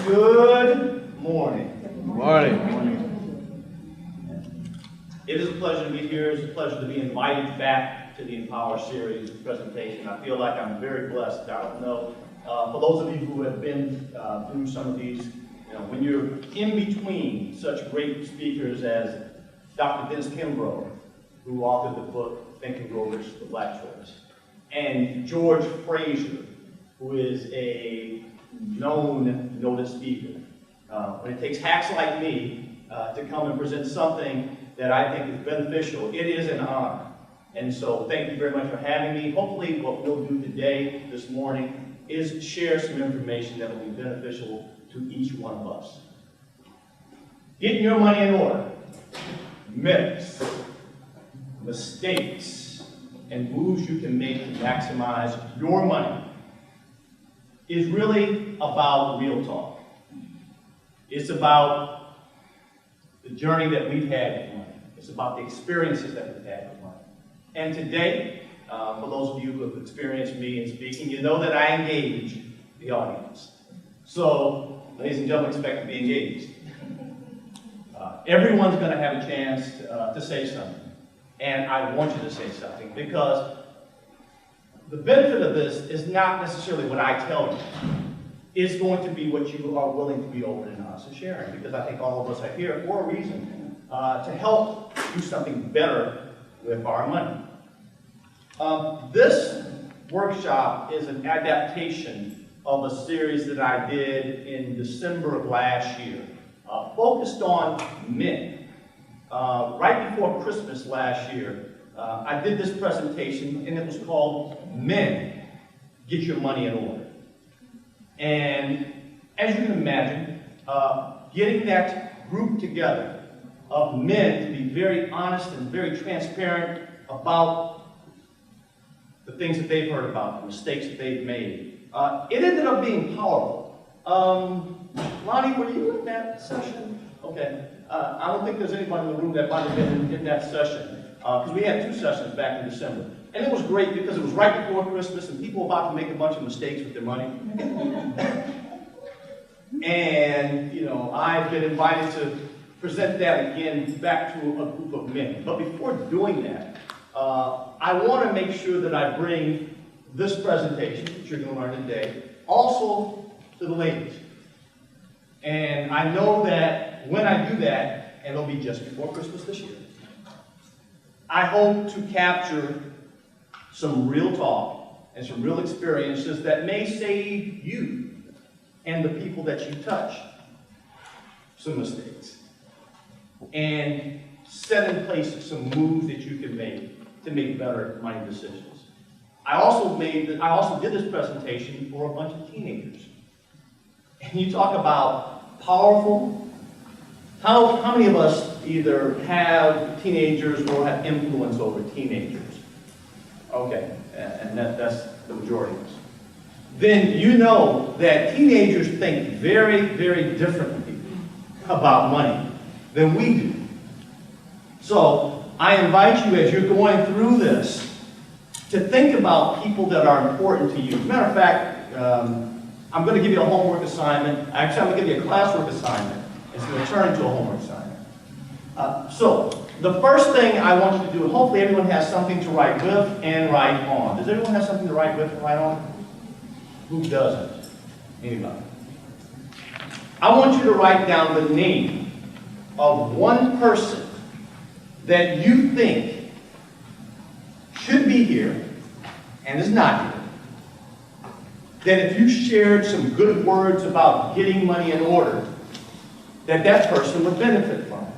Good morning. Good morning. It is a pleasure to be here. It's a pleasure to be invited back to the Empower series presentation. I feel like I'm very blessed. I don't know, for those of you who have been through some of these, when you're in between such great speakers as Dr. Vince Kimbrough, who authored the book Think and Grow Rich, The Black Choice, and George Fraser, who is a noted speaker. When it takes hacks like me to come and present something that I think is beneficial, it is an honor. And so thank you very much for having me. Hopefully what we'll do today, this morning, is share some information that will be beneficial to each one of us. Getting your money in order. Myths, mistakes, and moves you can make to maximize your money is really about real talk. It's about the journey that we've had with money. It's about the experiences that we've had with money. And today, for those of you who have experienced me in speaking, you know that I engage the audience. So, ladies and gentlemen, expect to be engaged. Everyone's going to have a chance to say something. And I want you to say something, because the benefit of this is not necessarily what I tell you. It's going to be what you are willing to be open and honest and sharing, because I think all of us are here for a reason, to help do something better with our money. This workshop is an adaptation of a series that I did in December of last year, focused on men. Right before Christmas last year, I did this presentation, and it was called Men, Get Your Money in Order. And as you can imagine, getting that group together of men to be very honest and very transparent about the things that they've heard about, the mistakes that they've made, it ended up being powerful. Lonnie, were you in that session? Okay. I don't think there's anybody in the room that might have been in that session, because we had 2 sessions back in December. And it was great because it was right before Christmas and people were about to make a bunch of mistakes with their money. And, I've been invited to present that again back to a group of men. But before doing that, I want to make sure that I bring this presentation that you're going to learn today also to the ladies. And I know that when I do that, and it'll be just before Christmas this year, I hope to capture some real talk and some real experiences that may save you and the people that you touch some mistakes, and set in place some moves that you can make to make better money decisions. I also did this presentation for a bunch of teenagers. And you talk about powerful. How many of us either have teenagers or have influence over teenagers? Okay, and that's the majority of us. Then you know that teenagers think very, very differently about money than we do. So I invite you, as you're going through this, to think about people that are important to you. As a matter of fact, I'm going to give you a homework assignment. Actually, I'm going to give you a classwork assignment. It's going to turn into a homework assignment. So the first thing I want you to do, and hopefully everyone has something to write with and write on. Does everyone have something to write with and write on? Who doesn't? Anybody? I want you to write down the name of one person that you think should be here and is not here. That if you shared some good words about getting money in order, that person would benefit from it.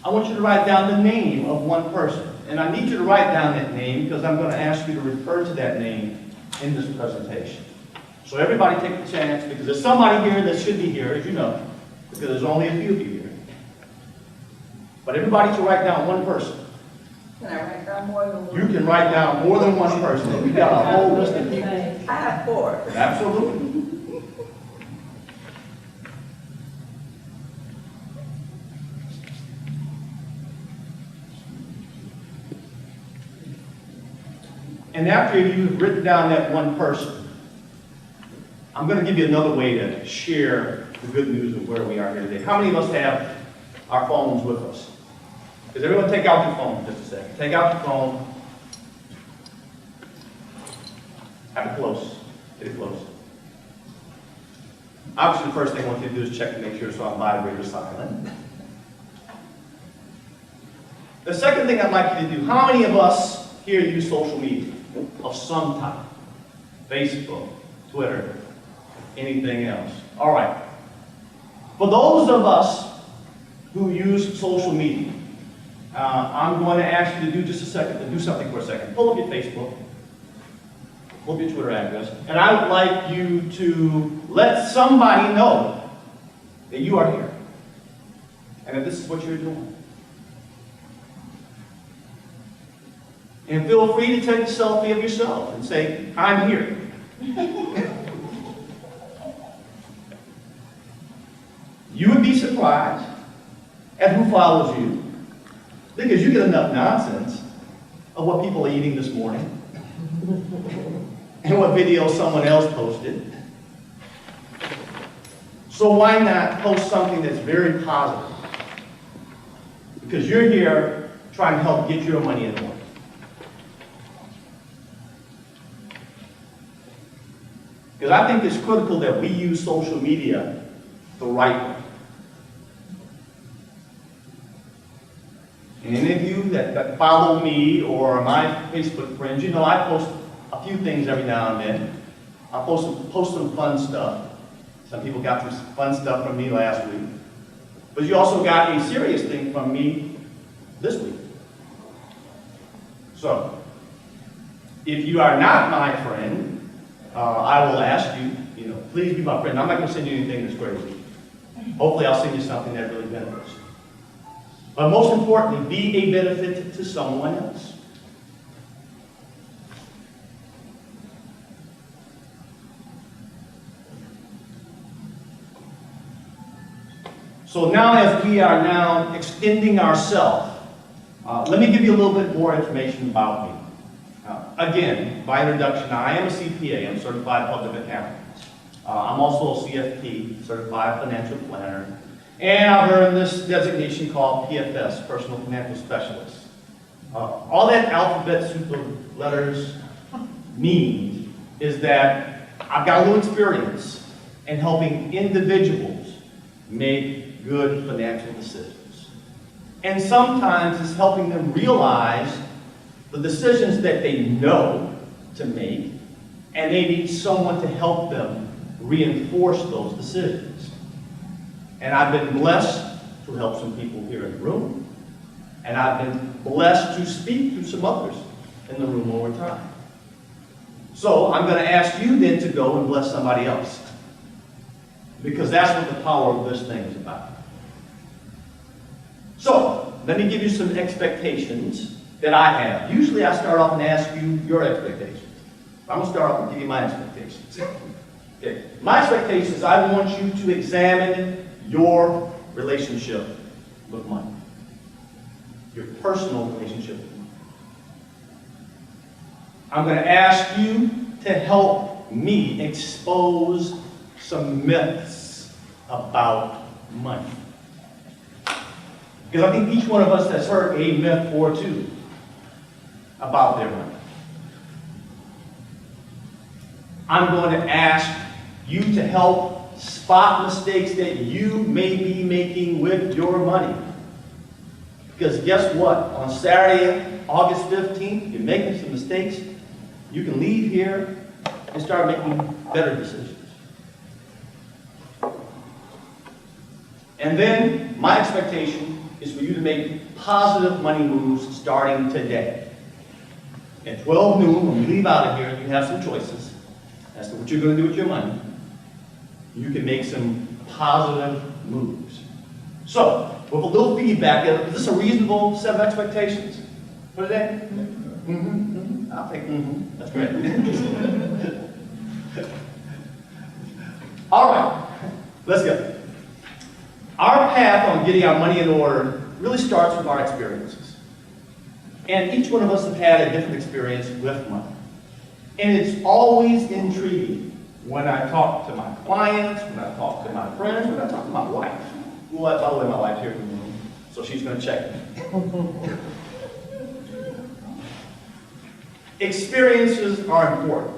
I want you to write down the name of one person. And I need you to write down that name because I'm going to ask you to refer to that name in this presentation. So everybody take the chance, because there's somebody here that should be here, as you know, because there's only a few of you here. But everybody should write down one person. Can I write down more than one? You can write down more than one person. We've got a whole list of people. I have 4. Absolutely. And after you've written down that one person, I'm going to give you another way to share the good news of where we are here today. How many of us have our phones with us? Does everyone take out your phone just a second? Take out your phone. Have it close. Get it close. Obviously, the first thing I want you to do is check to make sure it's on vibrate or silent. The second thing I'd like you to do, how many of us here use social media of some type? Facebook, Twitter, anything else? All right. For those of us who use social media, I'm going to ask you to do something for a second. Pull up your Facebook, pull up your Twitter address, and I would like you to let somebody know that you are here and that this is what you're doing. And feel free to take a selfie of yourself and say, I'm here. You would be surprised at who follows you, because you get enough nonsense of what people are eating this morning and what video someone else posted. So why not post something that's very positive? Because you're here trying to help get your money in order. Because I think it's critical that we use social media the right way. And any of you that follow me or my Facebook friends, you know I post a few things every now and then. I post some fun stuff. Some people got some fun stuff from me last week. But you also got a serious thing from me this week. So, if you are not my friend, I will ask you, please be my friend. I'm not going to send you anything that's crazy. Hopefully I'll send you something that really benefits you. But most importantly, be a benefit to someone else. So now as we are now extending ourselves, let me give you a little bit more information about me. Again, by introduction, I am a CPA, I'm a certified public accountant. I'm also a CFP, certified financial planner, and I've earned this designation called PFS, Personal Financial Specialist. All that alphabet soup of letters means is that I've got a little experience in helping individuals make good financial decisions. And sometimes it's helping them realize the decisions that they know to make, and they need someone to help them reinforce those decisions. And I've been blessed to help some people here in the room, and I've been blessed to speak to some others in the room over time. So I'm going to ask you then to go and bless somebody else, because that's what the power of this thing is about. So let me give you some expectations that I have. Usually I start off and ask you your expectations. I'm going to start off and give you my expectations. Okay. My expectations, I want you to examine your relationship with money. Your personal relationship with money. I'm going to ask you to help me expose some myths about money. Because I think each one of us has heard a myth or two about their money. I'm going to ask you to help spot mistakes that you may be making with your money. Because guess what? On Saturday, August 15th, you're making some mistakes. You can leave here and start making better decisions. And then my expectation is for you to make positive money moves starting today. At 12 noon, when you leave out of here, you have some choices as to what you're going to do with your money. You can make some positive moves. So, with a little feedback, is this a reasonable set of expectations for today? Mm-hmm. I'll take mm-hmm. That's great. All right, let's go. Our path on getting our money in order really starts with our experiences. And each one of us have had a different experience with money. And it's always intriguing when I talk to my clients, when I talk to my friends, when I talk to my wife. Who, by the way, my wife's here in the room, so she's going to check me. Experiences are important,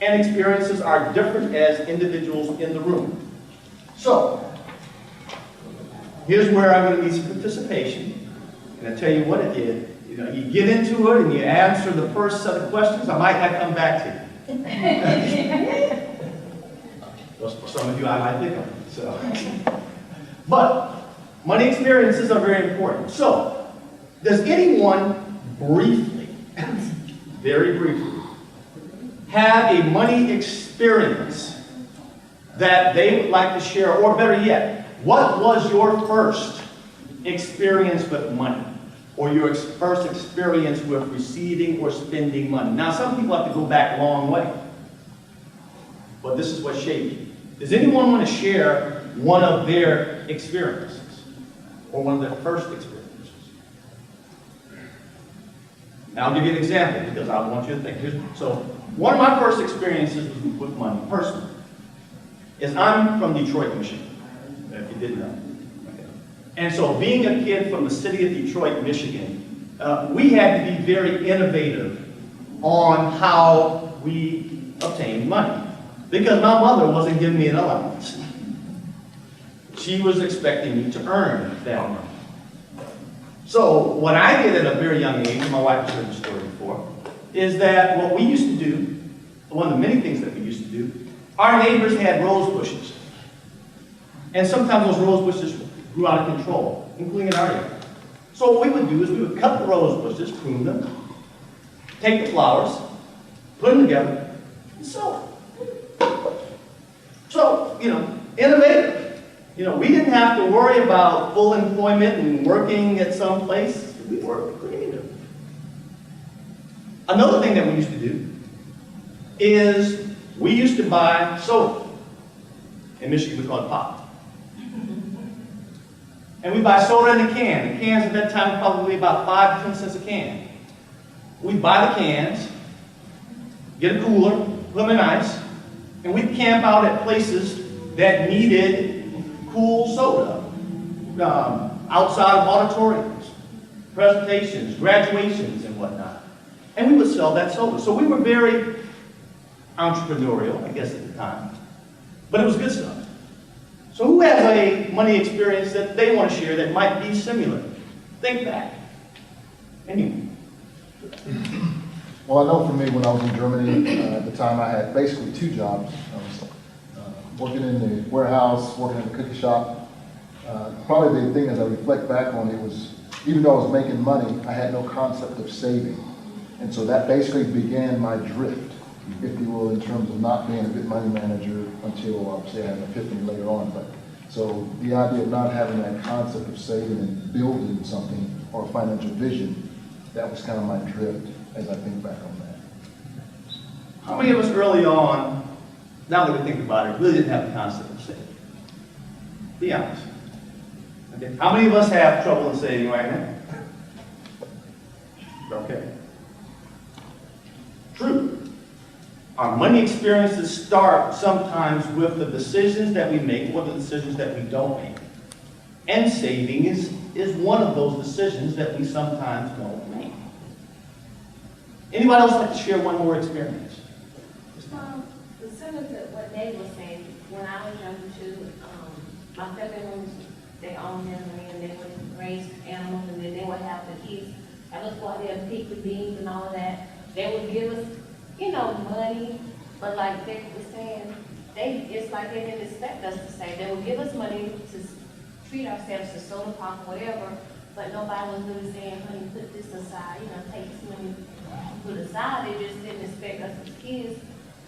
and experiences are different as individuals in the room. So, here's where I'm going to need some participation, and I tell you what it is. You know, you get into it and you answer the first set of questions, I might not come back to you. Well, for some of you, I might think of it. So, but money experiences are very important. So, does anyone briefly, very briefly, have a money experience that they would like to share, or better yet, what was your first experience with money, or your first experience with receiving or spending money? Now, some people have to go back a long way, but this is what shaped you. Does anyone want to share one of their experiences, or one of their first experiences? Now, I'll give you an example, because I want you to think. So, one of my first experiences with money, personally, is I'm from Detroit, Michigan, if you didn't know. Okay. And so, being a kid from the city of Detroit, Michigan, we had to be very innovative on how we obtained money, because my mother wasn't giving me an allowance. She was expecting me to earn that money. So what I did at a very young age, my wife has heard the story before, is that what we used to do, one of the many things that we used to do, our neighbors had rose bushes. And sometimes those rose bushes grew out of control, including in our area. So what we would do is we would cut the rose bushes, prune them, take the flowers, put them together, and sew them. So, you know, innovative. You know, we didn't have to worry about full employment and working at some place. We were creative. Another thing that we used to do is we used to buy soda. In Michigan, we call it pop. And we buy soda in a can. The cans at that time were probably about 5 to 10 cents a can. We'd buy the cans, get a cooler, put them in ice, and we'd camp out at places that needed cool soda, outside of auditoriums, presentations, graduations, and whatnot. And we would sell that soda. So we were very entrepreneurial, I guess, at the time. But it was good stuff. So who has a money experience that they want to share that might be similar? Think back. Anyone? Well, I know for me, when I was in Germany, at the time I had basically 2 jobs. I was working in the warehouse, working in the cookie shop. Probably the thing as I reflect back on it was, even though I was making money, I had no concept of saving. And so that basically began my drift, if you will, in terms of not being a good money manager until obviously I had an epiphany later on. But so the idea of not having that concept of saving and building something or a financial vision, that was kind of my drift as I think back on that. How many of us early on, now that we think about it, really didn't have the concept of saving? Be honest. Okay. How many of us have trouble in saving right now? Okay. True. Our money experiences start sometimes with the decisions that we make or the decisions that we don't make. And saving is one of those decisions that we sometimes don't make. Anybody else like to share one more experience? Similar to what Dave was saying, when I was younger too, my family members, they owned them and they would raise animals and then they would have the kids. I would go out there and pick the beans and all of that. They would give us, you know, money, but like Dave was saying, it's like they didn't expect us to say. They would give us money to treat ourselves to soda pop or whatever, but nobody was really saying, honey, put this aside, you know, take this money, put aside. They just didn't expect us as kids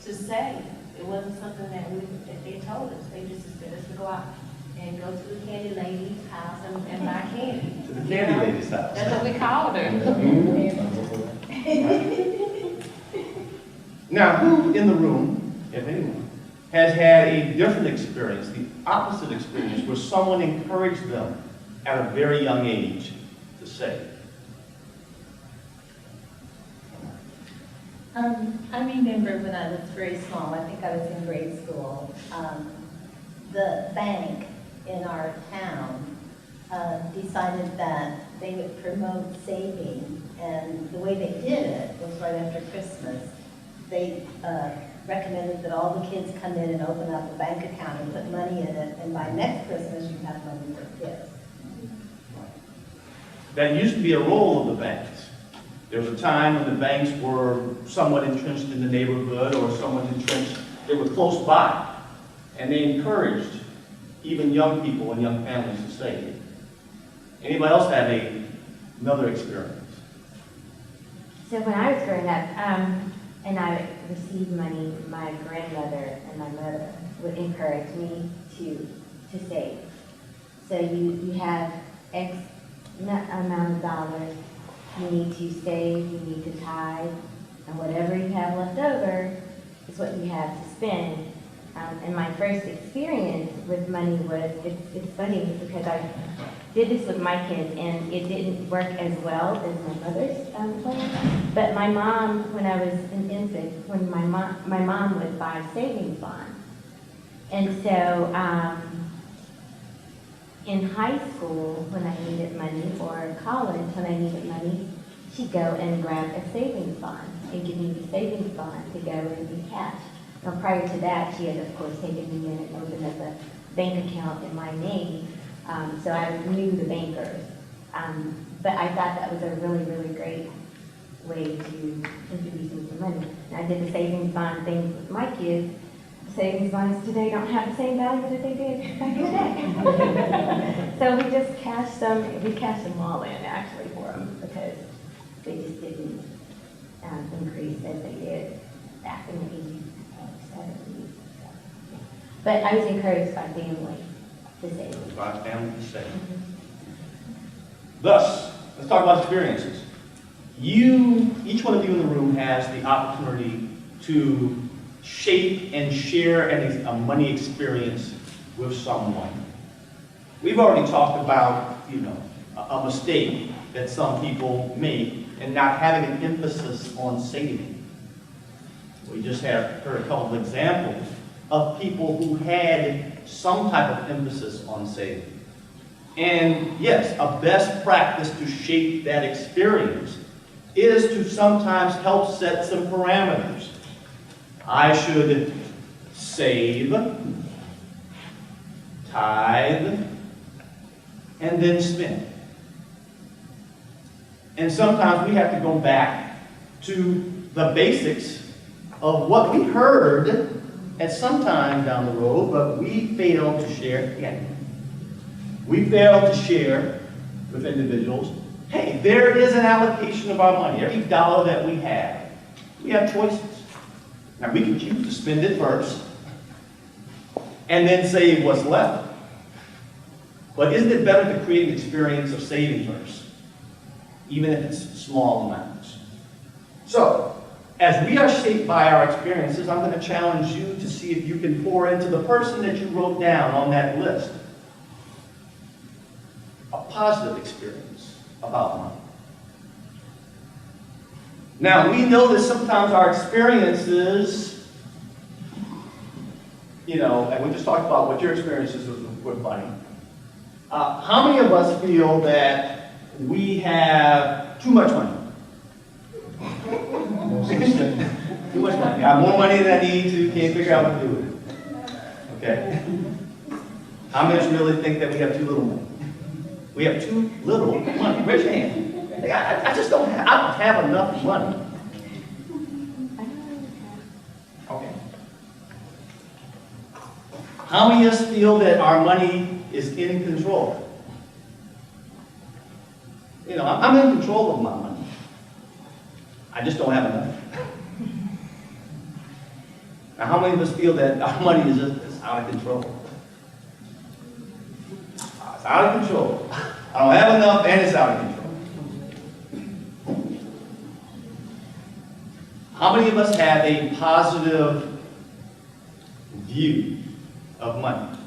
to say. It wasn't something that they told us. They just expected us to go out and go to the candy lady's house and buy candy. To the candy lady's house. That's what we called her. Now, who in the room, if anyone, has had a different experience, the opposite experience, where someone encouraged them at a very young age to save? I remember when I was very small, I think I was in grade school, the bank in our town decided that they would promote saving, and the way they did it was right after Christmas. They recommended that all the kids come in and open up a bank account and put money in it, and by next Christmas you have money for gifts. That used to be a role of the banks. There was a time when the banks were somewhat entrenched in the neighborhood or somewhat entrenched, they were close by. And they encouraged even young people and young families to save. Anybody else have another experience? So when I was growing up, and I received money, my grandmother and my mother would encourage me to save. So you have X amount of dollars, you need to save, you need to tithe, and whatever you have left over is what you have to spend. And my first experience with money was, it's funny because I did this with my kids and it didn't work as well as my mother's plan. But my mom, when I was an infant, when my mom would buy savings bonds. And so in high school, when I needed money, or college, when I needed money, she'd go and grab a savings bond and give me the savings bond to go and be cashed. Now, prior to that, she had, of course, taken me in and opened up a bank account in my name, so I knew the bankers. But I thought that was a really, really great way to introduce me to money. And I did the savings bond thing with my kids. Savings bonds today don't have the same value that they did back in the day. So we just cashed them all in actually for them because they just didn't increase as they did back in the 80s, 70s. But I was encouraged by family to save. By family to save. Thus, let's talk about experiences. Each one of you in the room has the opportunity to shape and share a money experience with someone. We've already talked about, a mistake that some people make in not having an emphasis on saving. We just heard a couple of examples of people who had some type of emphasis on saving. And yes, a best practice to shape that experience is to sometimes help set some parameters. I should save, tithe, and then spend. And sometimes we have to go back to the basics of what we heard at some time down the road, but we failed to share again. We failed to share with individuals, hey, there is an allocation of our money. Every dollar that we have choices. Now, we can choose to spend it first and then save what's left. But isn't it better to create an experience of saving first, even if it's small amounts? So, as we are shaped by our experiences, I'm going to challenge you to see if you can pour into the person that you wrote down on that list a positive experience about money. Now, we know that sometimes our experiences, and we just talked about what your experiences with money. How many of us feel that we have too much money? Too much money. I have more money than I need to, can't figure out what to do with it. Okay? How many of us really think that we have too little money? We have too little money. Raise your hand. I just don't have enough money. Okay. How many of us feel that our money is in control? I'm in control of my money. I just don't have enough. Now, how many of us feel that our money is just out of control? It's out of control. I don't have enough and it's out of control. How many of us have a positive view of money?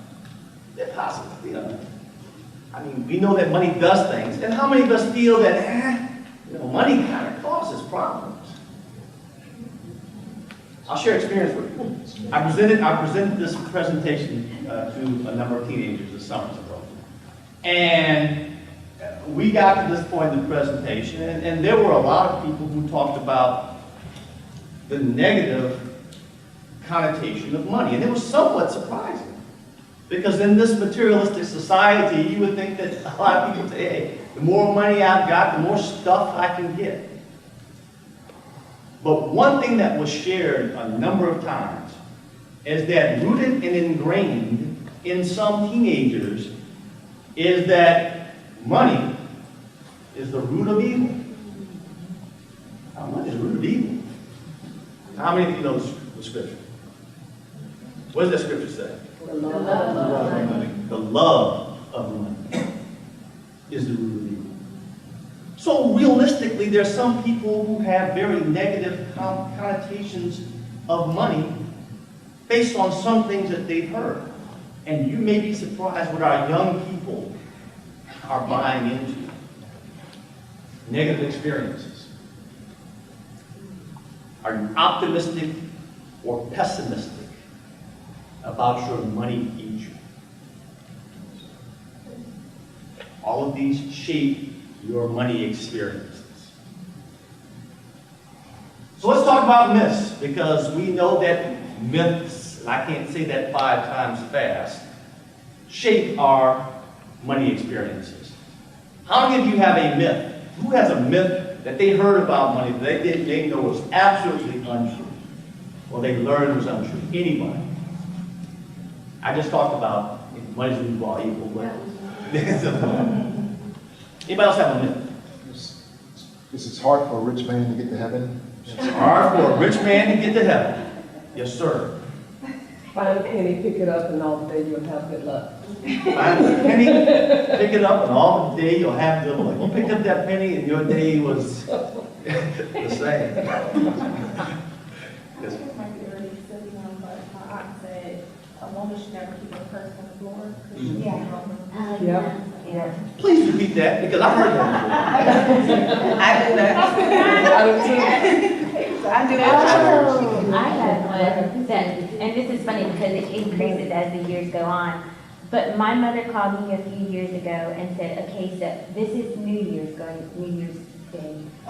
They're positive, we know that money does things. And how many of us feel that, money kind of causes problems? I'll share experience with you. I presented this presentation to a number of teenagers this summer ago. And we got to this point in the presentation, and there were a lot of people who talked about the negative connotation of money. And it was somewhat surprising. Because in this materialistic society, you would think that a lot of people say, hey, the more money I've got, the more stuff I can get. But one thing that was shared a number of times is that rooted and ingrained in some teenagers is that money is the root of evil. Money is the root of evil. How many of you know the scripture? What does that scripture say? The love of money. The love of money is the root of evil. So realistically, there's some people who have very negative connotations of money based on some things that they've heard. And you may be surprised what our young people are buying into. Negative experiences. Are you optimistic or pessimistic about your money future? All of these shape your money experiences. So let's talk about myths, because we know that myths, and I can't say that 5 times fast, shape our money experiences. How many of you have a myth? Who has a myth that they heard about money that they know was absolutely untrue? Or they learned was untrue? Anybody? I just talked about money's the root of all evil, but anybody else have a myth? It's hard for a rich man to get to heaven. It's hard for a rich man to get to heaven. Yes, sir. Find a penny, pick it up, and all day you'll have good luck. Find a penny, pick it up, and all day you'll have good luck. You picked up that penny, and your day was the same. Yes. My aunt said a woman should never keep her purse on the floor. Yeah. Please repeat that, because I heard that I do that. I do too. I do that. Oh, I had one that, and this is funny because it increases as the years go on. But my mother called me a few years ago and said, okay, so this is New Year's Day.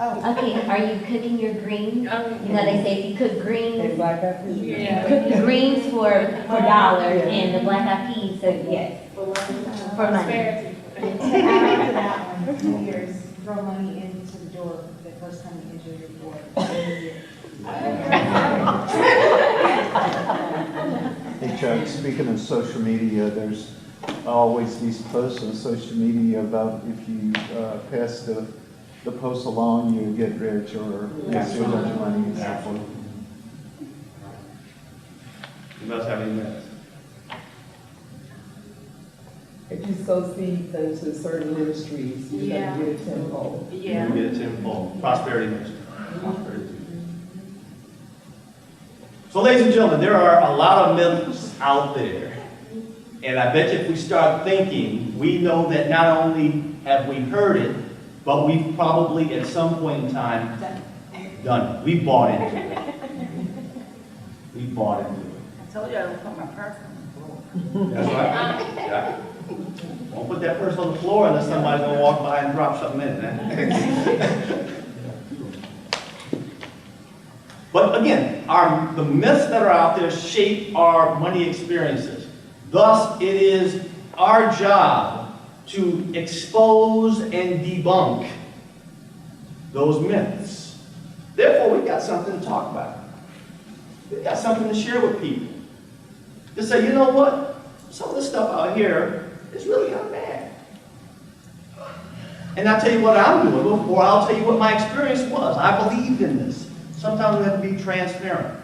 Okay, are you cooking your greens? You know, they say if you cook greens, And black eyed peas. cook the greens for dollars and the black eyed peas, so yes, for money. New Year's, throw money into the door the first time you enter your door. Hey Chuck, speaking of social media, there's always these posts on social media about if you pass the post along, you get rich, or yes, you have money and so forth. You must have any myths. If you sow seeds into certain ministries, you're going to get a tenfold. You get a tenfold. Prosperity ministry. Prosperity. So ladies and gentlemen, there are a lot of myths out there. And I bet you if we start thinking, we know that not only have we heard it, but we've probably at some point in time done it. We bought into it. We bought into it. I told you I would put my purse on the floor. That's right. Yeah. Don't put that purse on the floor unless somebody's going to walk by and drop something in it. But again, the myths that are out there shape our money experiences. Thus, it is our job to expose and debunk those myths. Therefore, we've got something to talk about. We've got something to share with people. To say, you know what? Some of this stuff out here is really kind of bad. And I'll tell you what I'm doing, or I'll tell you what my experience was. I believed in this. Sometimes we have to be transparent.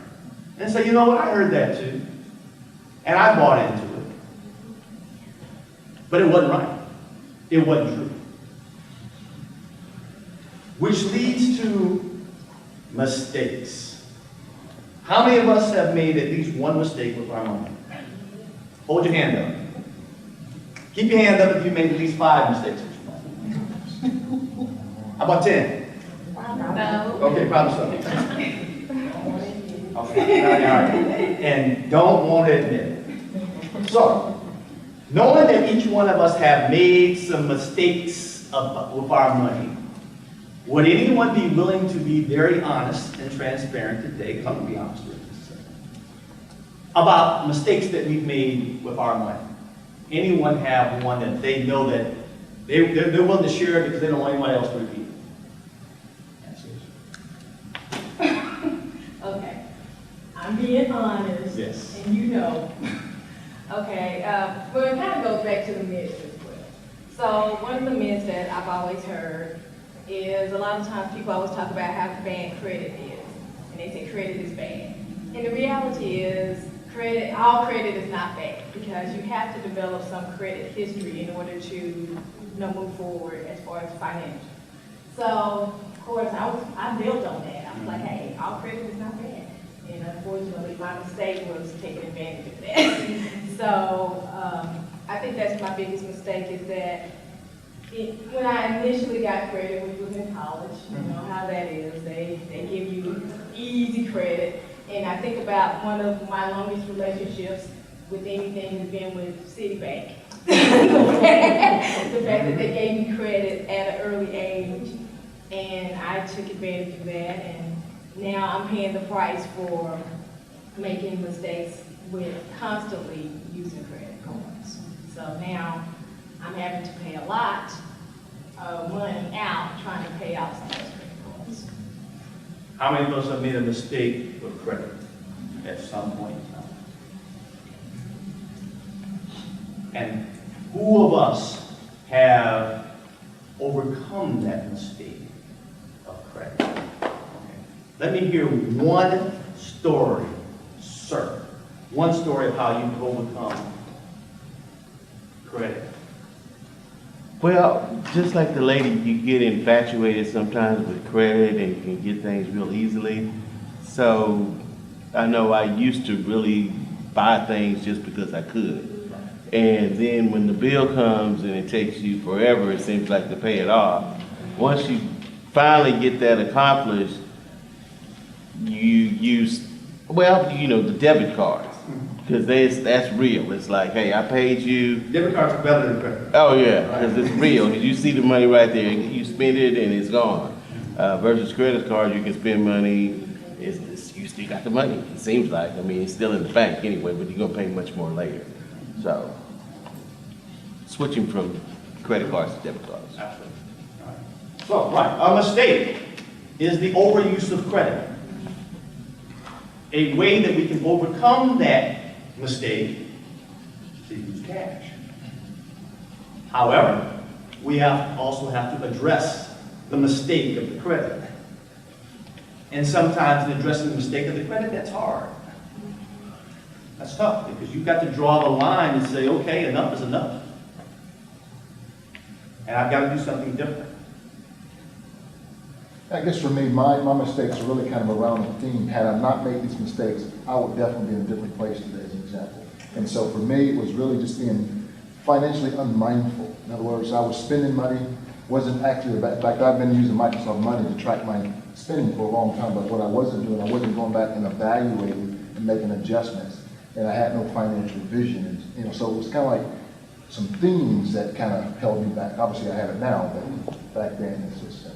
And say, you know what? I heard that too. And I bought into it. But it wasn't right. It wasn't true. Which leads to mistakes. How many of us have made at least one mistake with our money? Hold your hand up. Keep your hand up if you made at least 5 mistakes with your money. How about 10? No. Okay, probably so. Okay, all right. And don't want to admit it. So, knowing that each one of us have made some mistakes with our money, would anyone be willing to be very honest and transparent today? Come be honest with us about mistakes that we've made with our money. Anyone have one that they know that they're willing to share it because they don't want anyone else to repeat it? Okay, I'm being honest. Yes. And you know. Okay, well, it kind of goes back to the myths as well. So one of the myths that I've always heard is a lot of times people always talk about how bad credit is. And they say credit is bad. And the reality is all credit is not bad because you have to develop some credit history in order to move forward as far as financial. So, of course, I built on that. I was like, hey, all credit is not bad. And unfortunately, my mistake was taking advantage of that. So, I think that's my biggest mistake is that when I initially got credit, which was in college, you know how that is. They give you easy credit. And I think about one of my longest relationships with anything has been with Citibank. The fact that they gave me credit at an early age, and I took advantage of that, and now I'm paying the price for making mistakes with constantly using credit cards. So now I'm having to pay a lot of money out trying to pay off some of those credit cards. How many of us have made a mistake with credit at some point in time? And who of us have overcome that mistake of credit? Okay. Let me hear one story, sir. One story of how you've overcome credit. Well, just like the lady, you get infatuated sometimes with credit and can get things real easily. So I know I used to really buy things just because I could. And then when the bill comes and it takes you forever, it seems like to pay it off. Once you finally get that accomplished, you use, the debit cards. Because that's real. It's like, hey, I paid you. Debit cards are better than credit. Oh, yeah, because it's real. You see the money right there. You spend it and it's gone. Versus credit cards, you can spend money. You still got the money, it seems like. I mean, it's still in the bank anyway, but you're going to pay much more later. So, switching from credit cards to debit cards. Absolutely. All right. So, right, a mistake is the overuse of credit. A way that we can overcome that mistake is to use cash. However, we also have to address the mistake of the credit. And sometimes in addressing the mistake of the credit, that's hard. That's tough because you've got to draw the line and say, okay, enough is enough. And I've got to do something different. I guess for me, my mistakes are really kind of around the theme. Had I not made these mistakes, I would definitely be in a different place today, as an example. And so for me, it was really just being financially unmindful. In other words, I was spending money, wasn't actually, in fact, I've been using Microsoft Money to track my spending for a long time, but what I wasn't doing, I wasn't going back and evaluating and making adjustments. And I had no financial vision. And, so it was kind of like some themes that kind of held me back. Obviously, I have it now, but back then, it's just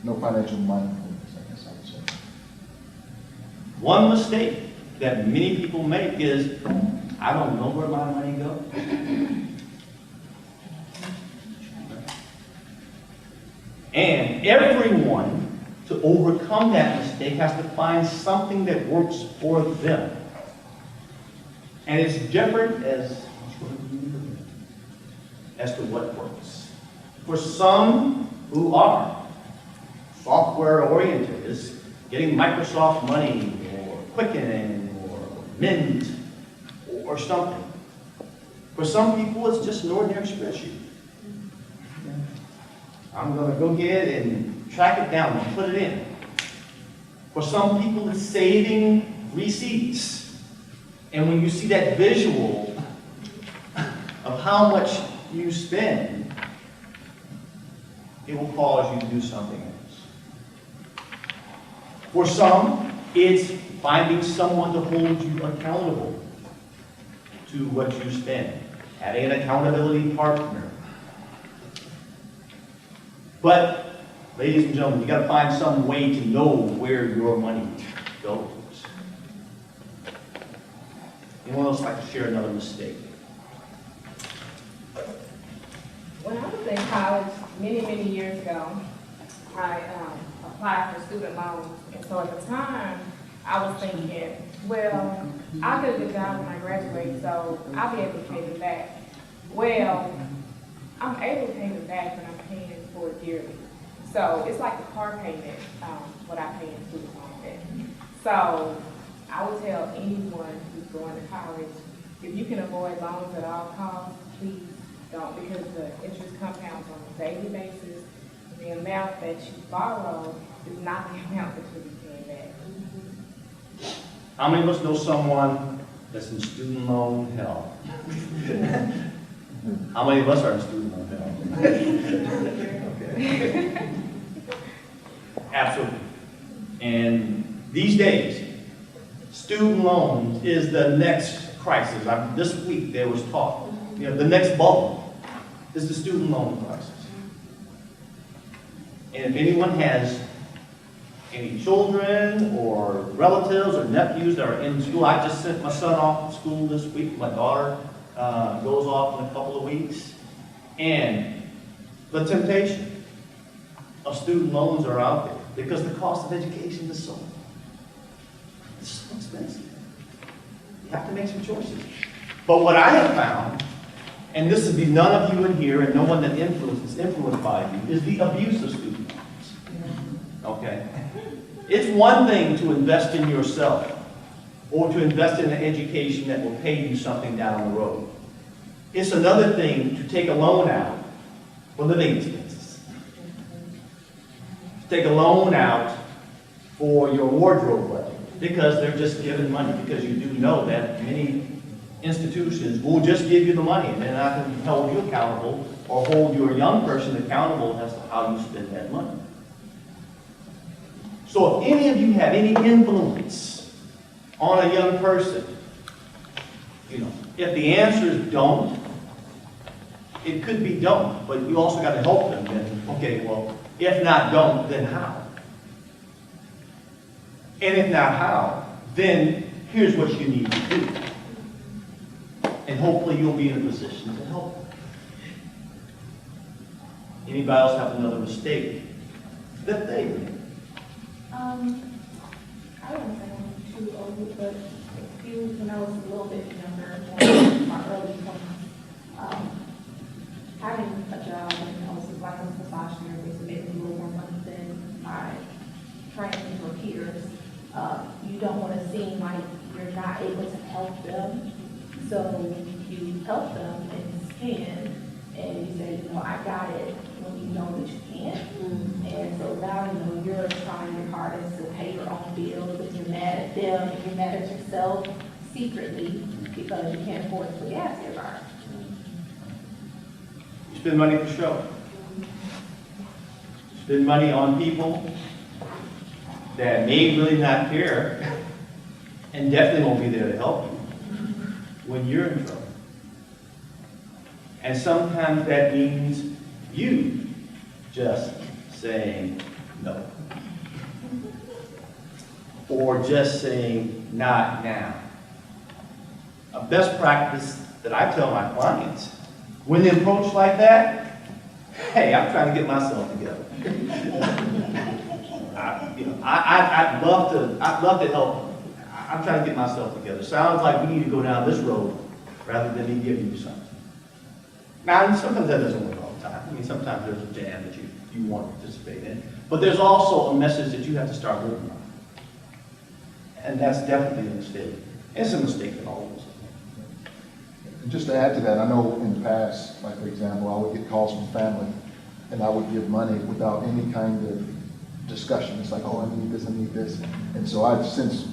no financial mindfulness, I guess I would say. One mistake that many people make is, I don't know where my money goes. And everyone, to overcome that mistake, has to find something that works for them. And it's different as to what works. For some who are software oriented, is getting Microsoft Money or Quicken or Mint or something. For some people, it's just an ordinary spreadsheet. I'm going to go get it and track it down and put it in. For some people, it's saving receipts. And when you see that visual of how much you spend, it will cause you to do something else. For some, It's finding someone to hold you accountable to what you spend. Having an accountability partner. But, ladies and gentlemen, you gotta find some way to know where your money goes. Anyone else like to share another mistake? When I was in college, many years ago, I applied for student loans. And so at the time, I was thinking, well, I'll get a good job when I graduate, so I'll be able to pay them back. Well, I'm able to pay them back, but I'm paying for it dearly. So it's like the car payment, what I pay in student loan debt. So I would tell anyone who's going to college, if you can avoid loans at all costs, please don't, because the interest compounds on a daily basis. The amount that you borrow is not the amount that you'll be paying back. How many of us know someone that's in student loan hell? How many of us are in student loan hell? Okay. Absolutely. And these days, student loans is the next crisis. This week there was talk, the next bubble is the student loan crisis. And if anyone has any children or relatives or nephews that are in school, I just sent my son off to school this week. My daughter goes off in a couple of weeks. And the temptation of student loans are out there because the cost of education is so expensive. You have to make some choices. But what I have found, and this would be none of you in here and no one that is influenced by you, is the abuse of student loans. Okay? It's one thing to invest in yourself or to invest in an education that will pay you something down the road. It's another thing to take a loan out for living expenses. To take a loan out for your wardrobe budget because they're just giving money, because you do know that many institutions will just give you the money and they're not going to hold you accountable or hold your young person accountable as to how you spend that money. So if any of you have any influence on a young person, if the answer is don't, it could be don't, but you also got to help them then. Okay, well, if not don't, then how? And if not how, then here's what you need to do. And hopefully you'll be in a position to help them. Anybody else have another mistake that they made? I don't think I'm too old, but when I was a little bit younger, in my early 20s, having a job and I was like a massage therapist, making a little more money than my friends or peers, you don't want to seem like you're not able to help them. So you help them and scan, and you say, I got it, when you know that you can't. And so now, you're trying your hardest to pay your own bills, but you're mad at them, and you're mad at yourself secretly because you can't afford to put gas in your car. You spend money for show. Spend money on people that may really not care and definitely won't be there to help you when you're in trouble. And sometimes that means you just saying no. Or just saying not now. A best practice that I tell my clients, when they approach like that, hey, I'm trying to get myself together. I'd love to help. I'm trying to get myself together. Sounds like we need to go down this road rather than me giving you something. Now, sometimes that doesn't work all the time. I mean, sometimes there's a jam that you want to participate in. But there's also a message that you have to start working on. And that's definitely a mistake. It's a mistake in all of us. And just to add to that, I know in the past, like for example, I would get calls from family and I would give money without any kind of discussion. It's like, oh, I need this. And so I've since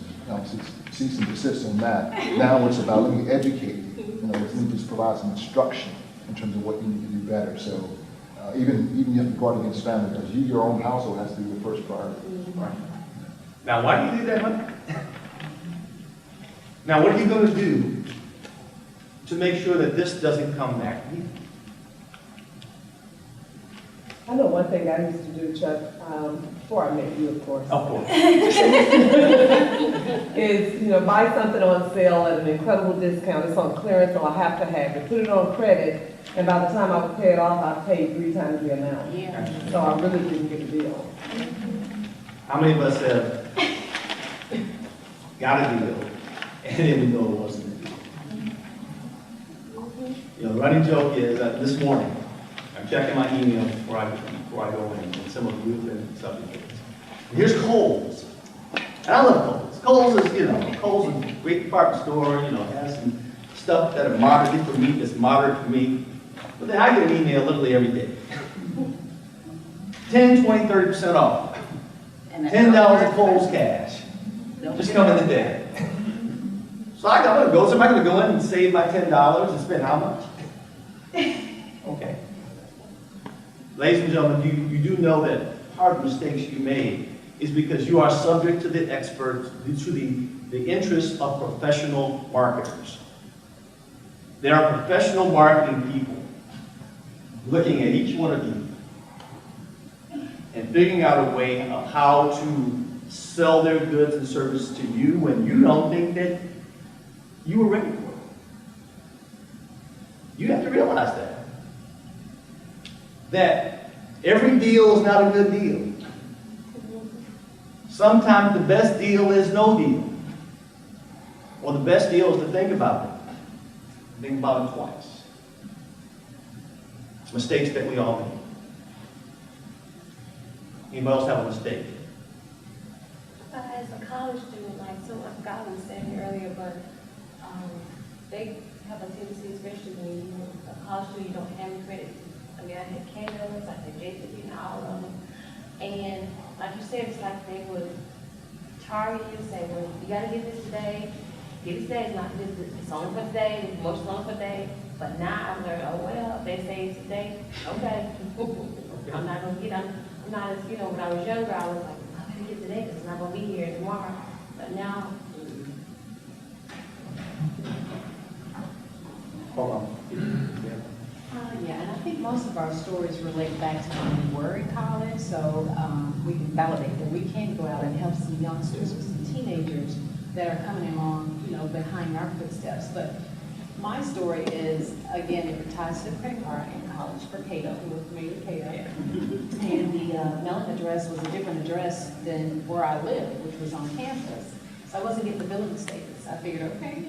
cease and desist on that. Now it's about, let me educate you. Let me just provide some instruction in terms of what you need to do better. So even you have to guard against family because your own household has to be the first priority. Right. Now, why do you do that, honey? Now, what are you going to do to make sure that this doesn't come back to you? I know one thing I used to do, Chuck, before I met you, of course. Of course. Is, buy something on sale at an incredible discount. It's on clearance, so I have to have it. Put it on credit, and by the time I would pay it off, I paid 3 times the amount. Yeah. So I really didn't get a deal. How many of us have got a deal and didn't know it wasn't a deal? The running joke is that this morning, I'm checking my email before I go in, and some of you have been subject. Here's Kohl's. And I love Kohl's. Kohl's is, Kohl's is a great department store, has some stuff that are moderate for me, that's moderate for me. But then I get an email literally every day. 10, 20, 30% off. $10 of Kohl's cash. Just come in the day. So I'm going to go, so am I going to go in and save my $10 and spend how much? Okay. Ladies and gentlemen, you do know that part of the mistakes you made is because you are subject to the experts, to the interests of professional marketers. There are professional marketing people looking at each one of you and figuring out a way of how to sell their goods and services to you when you don't think that you were ready for it. You have to realize that every deal is not a good deal. Sometimes the best deal is no deal. Or the best deal is to think about it. Think about it twice. Mistakes that we all make. Anybody else have a mistake? As a college student, like I forgot what I was saying earlier, but they have a tendency, especially when you're a college student, you don't have any credit. I had Canada's, I had JCB, and all of them. And like you said, it's like they would target you and say, well, you got to get this today. Get it today. It's not this. It's only for today. The promotion's only for today. But now I've learned, oh well, if they say it's today, okay. I'm not gonna get. I'm not as when I was younger, I was like, I gotta get today because it's not gonna be here tomorrow. But now. Hold on. Yeah, and I think most of our stories relate back to when we were in college, so we can validate that we can go out and help some youngsters or some teenagers that are coming along, behind our footsteps. But my story is, again, it ties to the credit card in college for Cato, who was familiar with Cato. And the mailing address was a different address than where I lived, which was on campus. So I wasn't getting the billing statements. I figured, okay,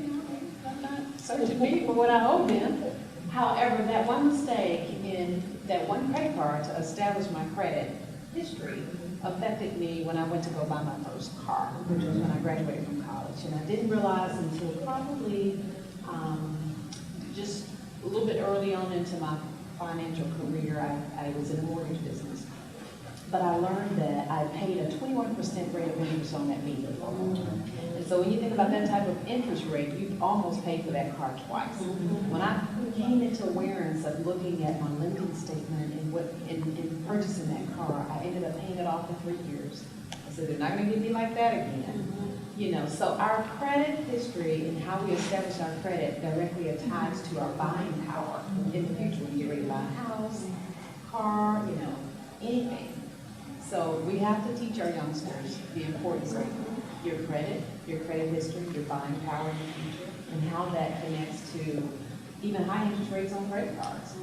I'm not searching me for what I owe them. However, that one mistake in that one credit card to establish my credit history affected me when I went to go buy my first car, which was when I graduated from college. And I didn't realize until probably just a little bit early on into my financial career, I was in a mortgage business. But I learned that I paid a 21% rate of interest on that meter loan. And so when you think about that type of interest rate, you almost pay for that car twice. When I came into awareness of looking at my lending statement and in purchasing that car, I ended up paying it off in 3 years. I said, they're not going to get me like that again. So our credit history and how we establish our credit directly ties to our buying power in the future when you get ready to buy a house, car, anything. So we have to teach our youngsters the importance of your credit history, your buying power in the future, and how that connects to even high interest rates on credit cards.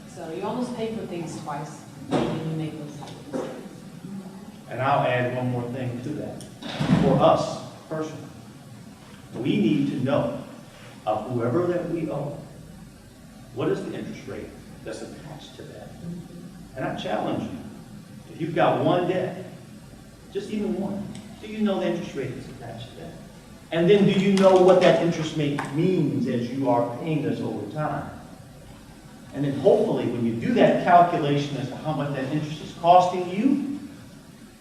So you almost pay for things twice when you make those type of mistakes. And I'll add one more thing to that. For us, personally, we need to know of whoever that we owe, what is the interest rate that's attached to that? And I challenge you, if you've got one debt, just even one, do you know the interest rate that's attached to that? And then do you know what that interest rate means as you are paying this over time? And then hopefully when you do that calculation as to how much that interest is costing you,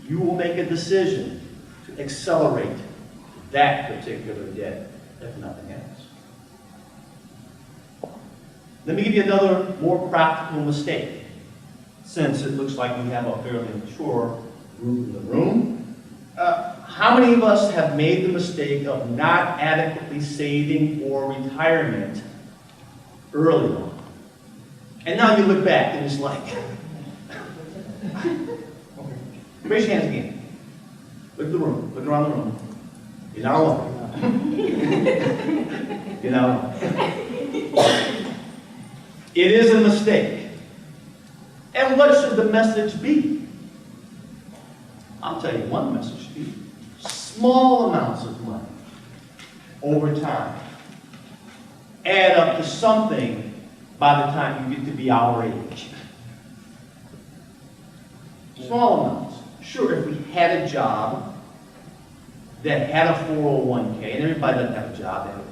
you will make a decision to accelerate that particular debt, if nothing else. Let me give you another more practical mistake, since it looks like we have a fairly mature group in the room. How many of us have made the mistake of not adequately saving for retirement early on? And now you look back and it's like, raise your hands again. Look at the room, look around the room. You're not alone. You're not alone. It is a mistake. And what should the message be? I'll tell you one message should be. Small amounts of money over time add up to something by the time you get to be our age. Small amounts. Sure, if we had a job that had a 401k, and everybody doesn't have a job that had a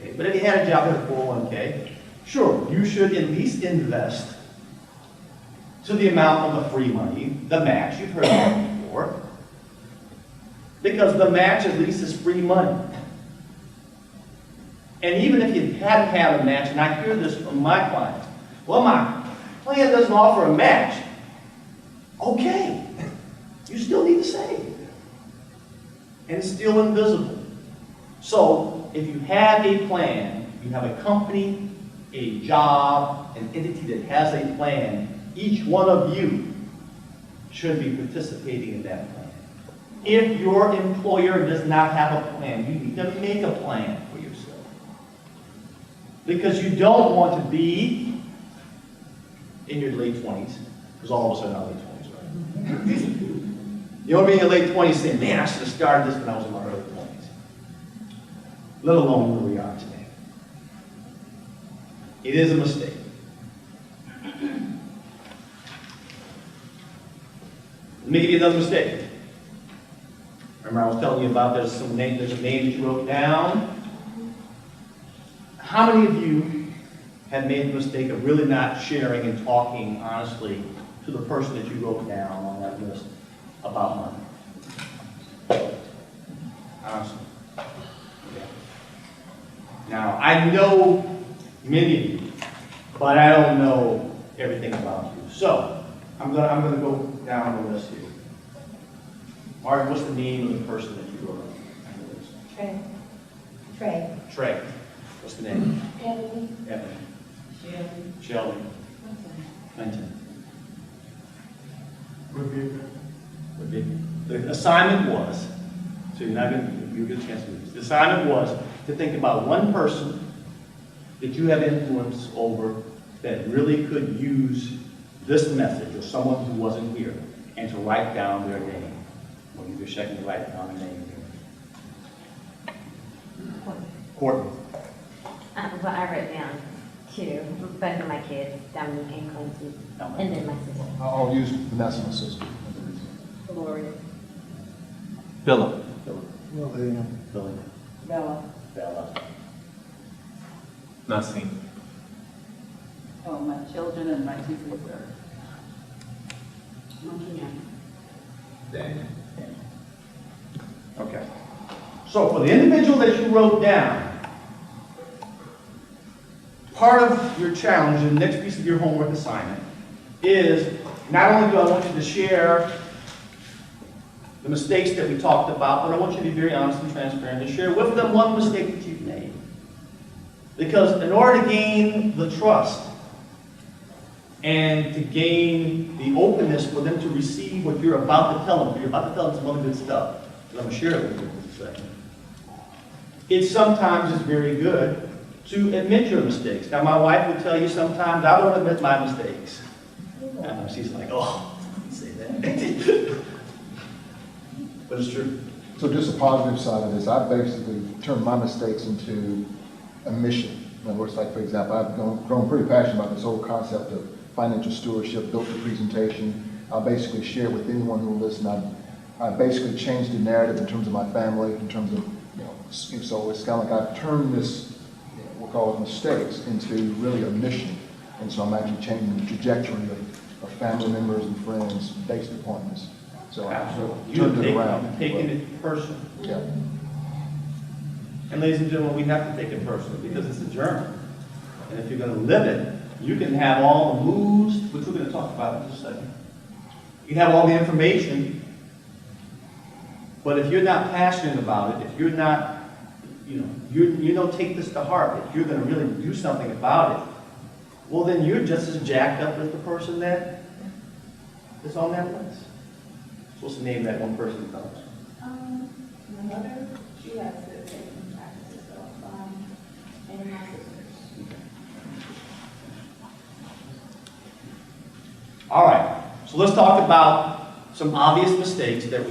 401k, but if you had a job that had a 401k, sure, you should at least invest to the amount of the free money, the match. You've heard that before. Because the match at least is free money. And even if you hadn't had a match, and I hear this from my clients, well, my plan doesn't offer a match. Okay, you still need to save. And it's still invisible. So if you have a plan, you have a company, a job, an entity that has a plan, each one of you should be participating in that plan. If your employer does not have a plan, you need to make a plan for yourself. Because you don't want to be in your late 20s, because all of us are now late 20s, right? You don't want to be in your late 20s saying, man, I should have started this when I was in my early 20s. Let alone where we are today. It is a mistake. Let me give you another mistake. Remember I was telling you about there's a name that you wrote down. How many of you have made the mistake of really not sharing and talking honestly to the person that you wrote down on that list about money? Honestly. Okay. Now, I know many of you, but I don't know everything about you. So, I'm gonna go down the list here. Martin, what's the name of the person that you wrote on the list? Trey. Trey. What's the name? Ebony. Ebony. Shelby. Clinton. The assignment was, so you'll get a chance to do this. The assignment was to think about one person that you have influence over that really could use this message, or someone who wasn't here, and to write down their name. We'll give you a second to write down the name here. Courtney. Well, I wrote down two, both of my kids, Dominique and Quincy, and then my sister. I'll use Vanessa, my sister. Gloria. Philip. Billy. Bella. Bella. Nassim. Oh, my children and my two sisters. Daniel. Okay. So for the individual that you wrote down, part of your challenge, and the next piece of your homework assignment, is not only do I want you to share the mistakes that we talked about, but I want you to be very honest and transparent and share with them one mistake that you've made. Because in order to gain the trust and to gain the openness for them to receive what you're about to tell them, you're about to tell them some other good stuff, that I'm going to share it with you in just a second. It sometimes is very good to admit your mistakes. Now, my wife will tell you sometimes, I don't admit my mistakes. And she's like, oh, don't say that. But it's true. So just the positive side of this, I basically turned my mistakes into a mission. In other words, like for example, I've grown pretty passionate about this whole concept of financial stewardship, built the presentation. I'll basically share with anyone who will listen. I basically changed the narrative in terms of my family, in terms of, so it's kind of like I've turned this, we'll call it mistakes, into really a mission. And so I'm actually changing the trajectory of family members and friends based upon this. So I turned it around. Taking it personal. Yeah. And ladies and gentlemen, we have to take it personally because it's a journey. And if you're going to live it, you can have all the moves, which we're going to talk about in just a second. You can have all the information, But if you're not passionate about it, if you're not, you don't take this to heart, if you're gonna really do something about it, well, then you're just as jacked up as the person that is on that list. What's the name of that one person that comes? My mother, she has good saving practices, so, and my sisters. All right, so let's talk about some obvious mistakes that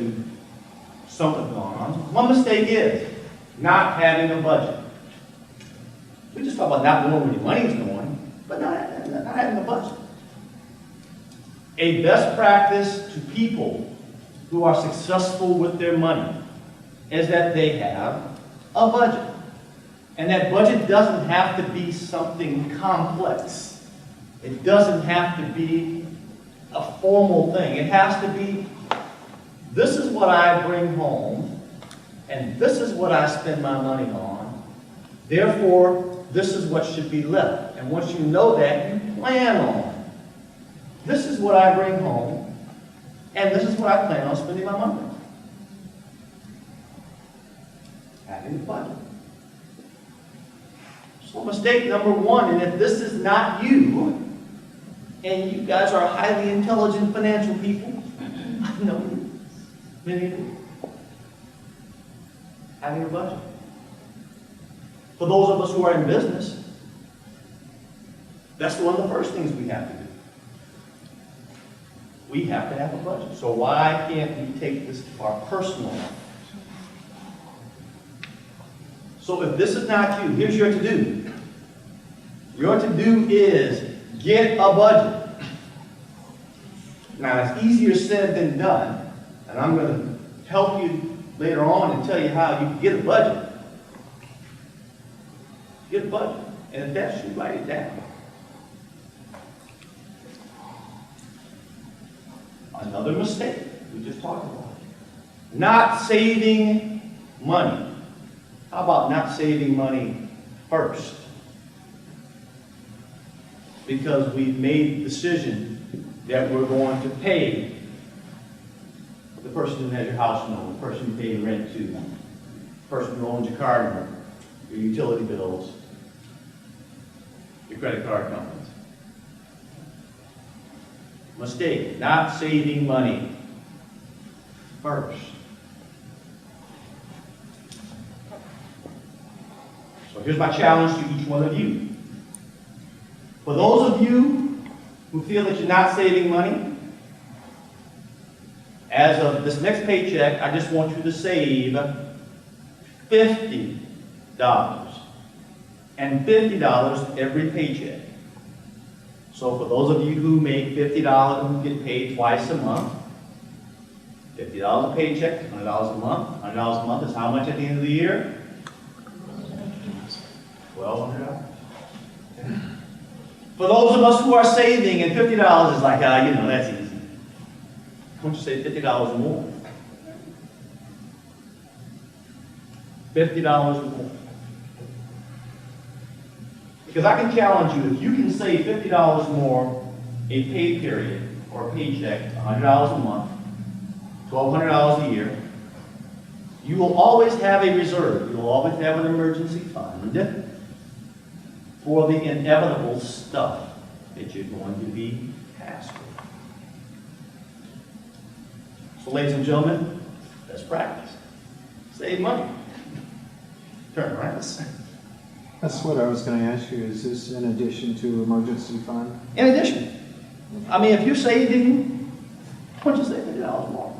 some have gone on. One mistake is not having a budget. We just talk about not knowing where your money is going, but not having a budget. A best practice to people who are successful with their money is that they have a budget. And that budget doesn't have to be something complex. It doesn't have to be a formal thing. It has to be, this is what I bring home, and this is what I spend my money on. Therefore, this is what should be left. And once you know that, you plan on. This is what I bring home, and this is what I plan on spending my money on. Having a budget. So mistake number one, and if this is not you, and you guys are highly intelligent financial people, I know you, many of you, having a budget. For those of us who are in business, that's one of the first things we have to do. We have to have a budget. So why can't we take this to our personal life? So if this is not you, here's your to-do. Your to-do is get a budget. Now, it's easier said than done, and I'm going to help you later on and tell you how you can get a budget. Get a budget. And if that's you, write it down. Another mistake we just talked about. Not saving money. How about not saving money first? Because we've made the decision that we're going to pay the person who has your house note, the person you pay rent to, the person who owns your car note, your utility bills, your credit card companies. Mistake, not saving money first. So here's my challenge to each one of you. For those of you who feel that you're not saving money, as of this next paycheck, I just want you to save $50. And $50 every paycheck. So for those of you who make $50 and get paid twice a month, $50 a paycheck, $100 a month. $100 a month is how much at the end of the year? $1,200. For those of us who are saving, and $50 is like, that's easy. Why don't you say $50 more? $50 more. Because I can challenge you, if you can save $50 more a pay period or a paycheck, $100 a month, $1,200 a year, you will always have a reserve. You will always have an emergency fund for the inevitable stuff that you're going to be asked for. So ladies and gentlemen, let's practice. Save money. Turn around. That's what I was going to ask you. Is this in addition to emergency fund? In addition, I mean, if you're saving, why don't you save $50 more?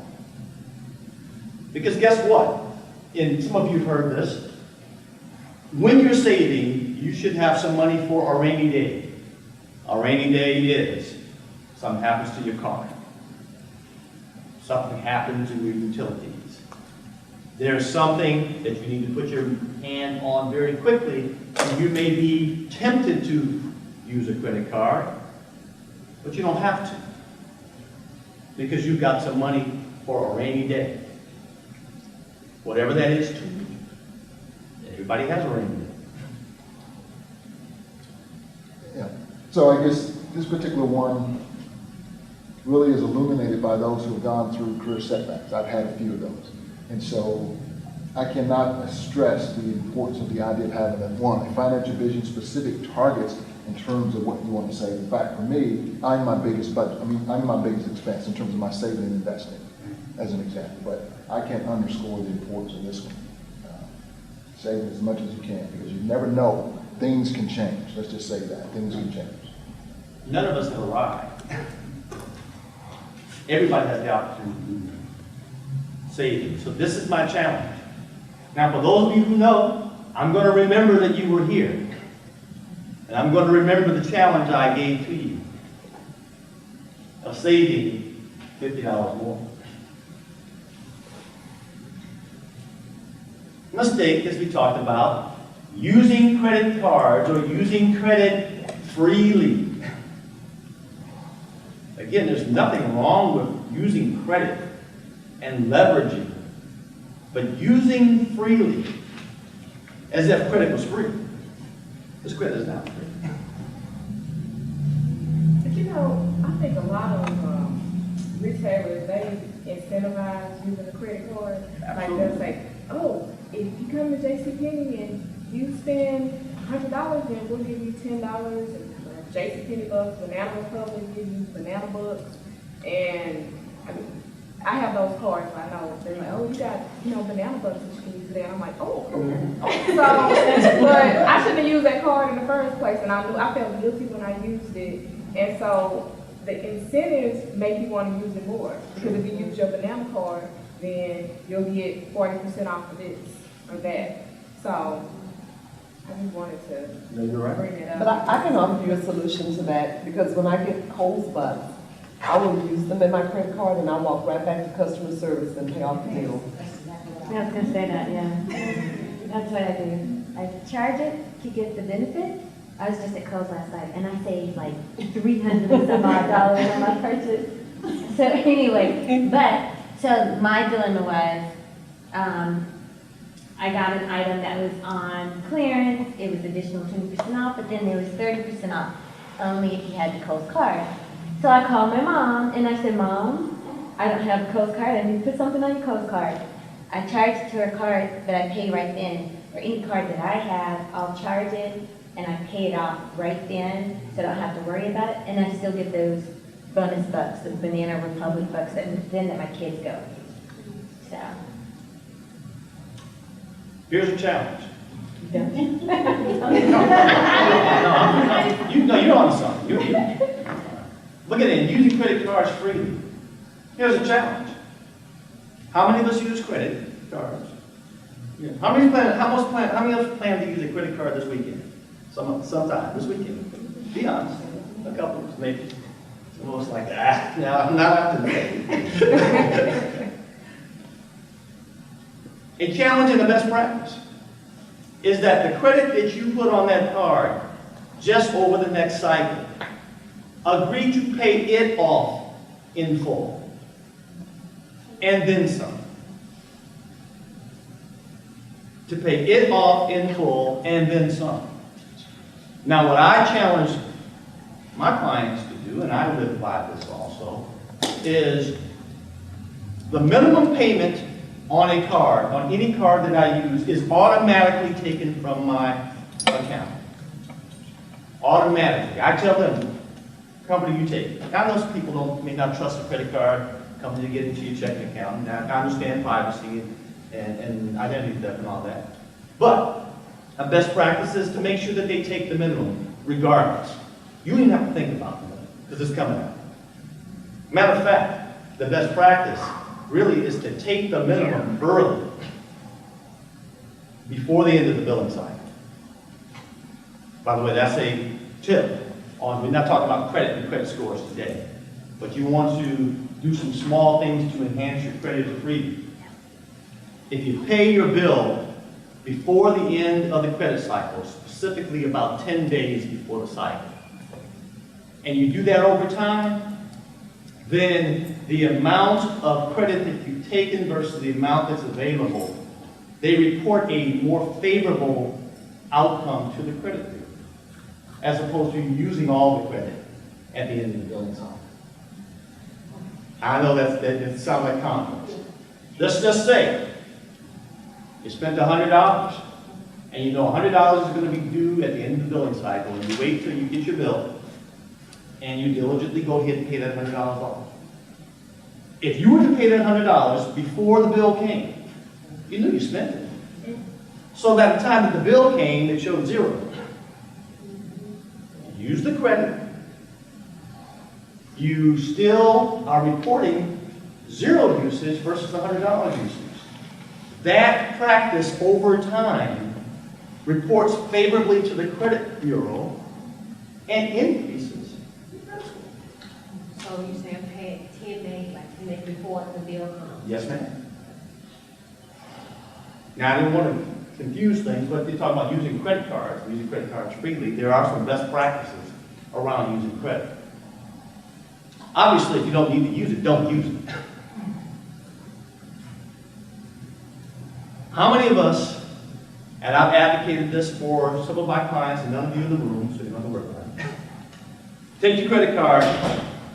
Because guess what? And some of you have heard this. When you're saving, you should have some money for a rainy day. A rainy day is something happens to your car. Something happens to your utilities. There's something that you need to put your hand on very quickly, and you may be tempted to use a credit card, but you don't have to, because you've got some money for a rainy day. Whatever that is to you. Everybody has a rainy day. Yeah. So I guess this particular one really is illuminated by those who have gone through career setbacks. I've had a few of those. And so I cannot stress the importance of the idea of having that one, a financial vision, specific targets in terms of what you want to save. In fact, for me, I'm my biggest expense in terms of my saving and investing, as an example. But I can't underscore the importance of this one. Save as much as you can, because you never know. Things can change. Let's just say that. Things can change. None of us have arrived. Everybody has the opportunity to do saving. So this is my challenge. Now, for those of you who know, I'm going to remember that you were here. And I'm going to remember the challenge I gave to you of saving $50 more. Mistake, as we talked about, using credit cards or using credit freely. Again, there's nothing wrong with using credit and leveraging, but using freely as if credit was free. This credit is not free. But you know, I think a lot of retailers, they incentivize using a credit card. Like they'll say, oh, if you come to JCPenney and you spend $100, then we'll give you $10. And JCPenney bucks, Banana Republic give you banana bucks. And I mean, I have those cards, so I know. They're like, oh, you got, banana bucks that you can use today. And I'm like, oh, okay. So, but I shouldn't have used that card in the first place, and I felt guilty when I used it. And so the incentives make you want to use it more, because if you use your banana card, then you'll get 40% off of this or that. So I just wanted to bring it up. But I can offer you a solution to that, because when I get Kohl's bucks, I will use them in my credit card and I'll walk right back to customer service and pay off the bill. I was gonna say that, yeah. That's what I do. I charge it to get the benefit. I was just at Kohl's last night and I saved like $300 and some odd dollars on my purchase. So anyway, so my dilemma was, I got an item that was on clearance. It was additional 20% off, but then there was 30% off only if you had the Kohl's card. So I called my mom and I said, Mom, I don't have a Kohl's card. I need to put something on your Kohl's card. I charged it to her card that I pay right then. For any card that I have, I'll charge it and I pay it off right then, so I don't have to worry about it. And I still get those bonus bucks, the Banana Republic bucks that my kids go. So. Here's a challenge. Don't. You're on something. Look at it, using credit cards freely. Here's a challenge. How many of us use credit cards? Yeah. How many of us plan to use a credit card this weekend? Sometime this weekend. Be honest. A couple, maybe. Some of us like, no, not after today. A challenge and a best practice is that the credit that you put on that card just over the next cycle, agree to pay it off in full, and then some. To pay it off in full, and then some. Now, what I challenge my clients to do, and I live by this also, is the minimum payment on a card, on any card that I use, is automatically taken from my account. Automatically. I tell them, company you take. Now, those people may not trust a credit card company to get into your checking account. Now, I understand privacy and identity theft and all that. But a best practice is to make sure that they take the minimum, regardless. You don't even have to think about it, because it's coming out. Matter of fact, the best practice really is to take the minimum early, before the end of the billing cycle. By the way, that's a tip. We're not talking about credit and credit scores today, but you want to do some small things to enhance your credit freely. If you pay your bill before the end of the credit cycle, specifically about 10 days before the cycle, and you do that over time, then the amount of credit that you've taken versus the amount that's available, they report a more favorable outcome to the credit bureau, as opposed to using all the credit at the end of the billing cycle. I know that sounds like conflict. Let's just say You spent $100, and you know $100 is going to be due at the end of the billing cycle, and you wait till you get your bill, and you diligently go ahead and pay that $100 off. If you were to pay that $100 before the bill came, you knew you spent it. So by the time that the bill came, it showed zero. Use the credit. You still are reporting zero usage versus $100 usage. That practice over time reports favorably to the credit bureau and increases your credit score. So you saying pay 10 days, like 10 days before the bill comes? Yes, ma'am. Now, I didn't want to confuse things, but they talk about using credit cards, using credit cards freely. There are some best practices around using credit. Obviously, if you don't need to use it, don't use it. How many of us, and I've advocated this for some of my clients, and none of you in the room, so you don't have to worry about it. Take your credit card,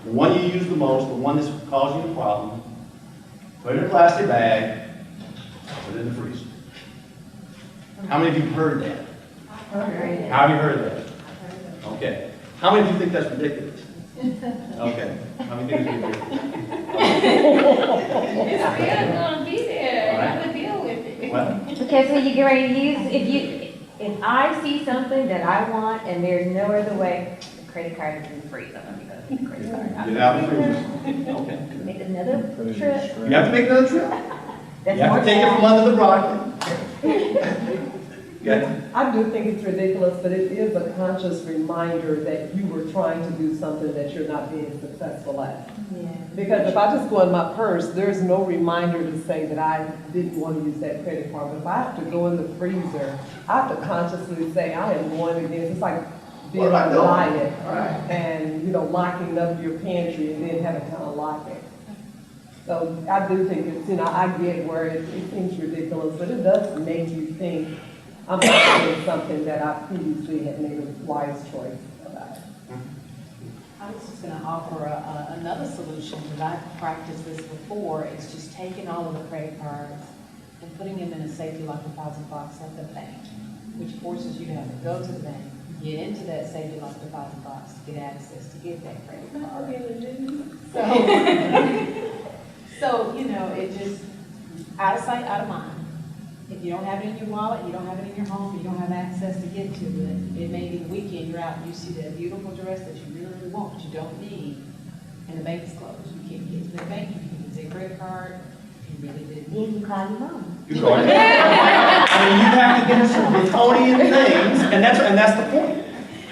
the one you use the most, the one that's causing you a problem, put it in a plastic bag, put it in the freezer. How many of you have heard that? How have you heard that? Okay. How many of you think that's ridiculous? Okay. How many think it's ridiculous? It's still gonna be there, you have to deal with it. Well, Because when you get ready to use, if I see something that I want and there's no other way, the credit card is in the freezer, I'm gonna go get the credit card. get out of the freezer. Okay. Make another trip. You have to make another trip. That's You have more to take it from time. under the rock. Yeah. I do think it's ridiculous, but it is a conscious reminder that you were trying to do something that you're not being successful at. Yeah. Because if I just go in my purse, there's no reminder to say that I didn't want to use that credit card. But if I have to go in the freezer, I have to consciously say I am going against, it's like being What am I on a doing? diet Right. and, locking up your pantry and then having to unlock it. So I do think it's, I get where it seems ridiculous, but it does make you think, I'm not doing something that I previously had made a wise choice about. I was just gonna offer another solution, because I've practiced this before. It's just taking all of the credit cards and putting them in a safety lock deposit box at the bank, which forces you to have to go to the bank, get into that safety lock deposit box to get access to get that credit card. So, it just, out of sight, out of mind. If you don't have it in your wallet, you don't have it in your home, you don't have access to get to it, it may be the weekend, you're out, you see that beautiful dress that you really, really want, but you don't need, and the bank is closed. You can't get to the bank, you can use a credit card, you really didn't. Then you call your mom. You go ahead. I mean, you have to get some draconian things, and that's the point.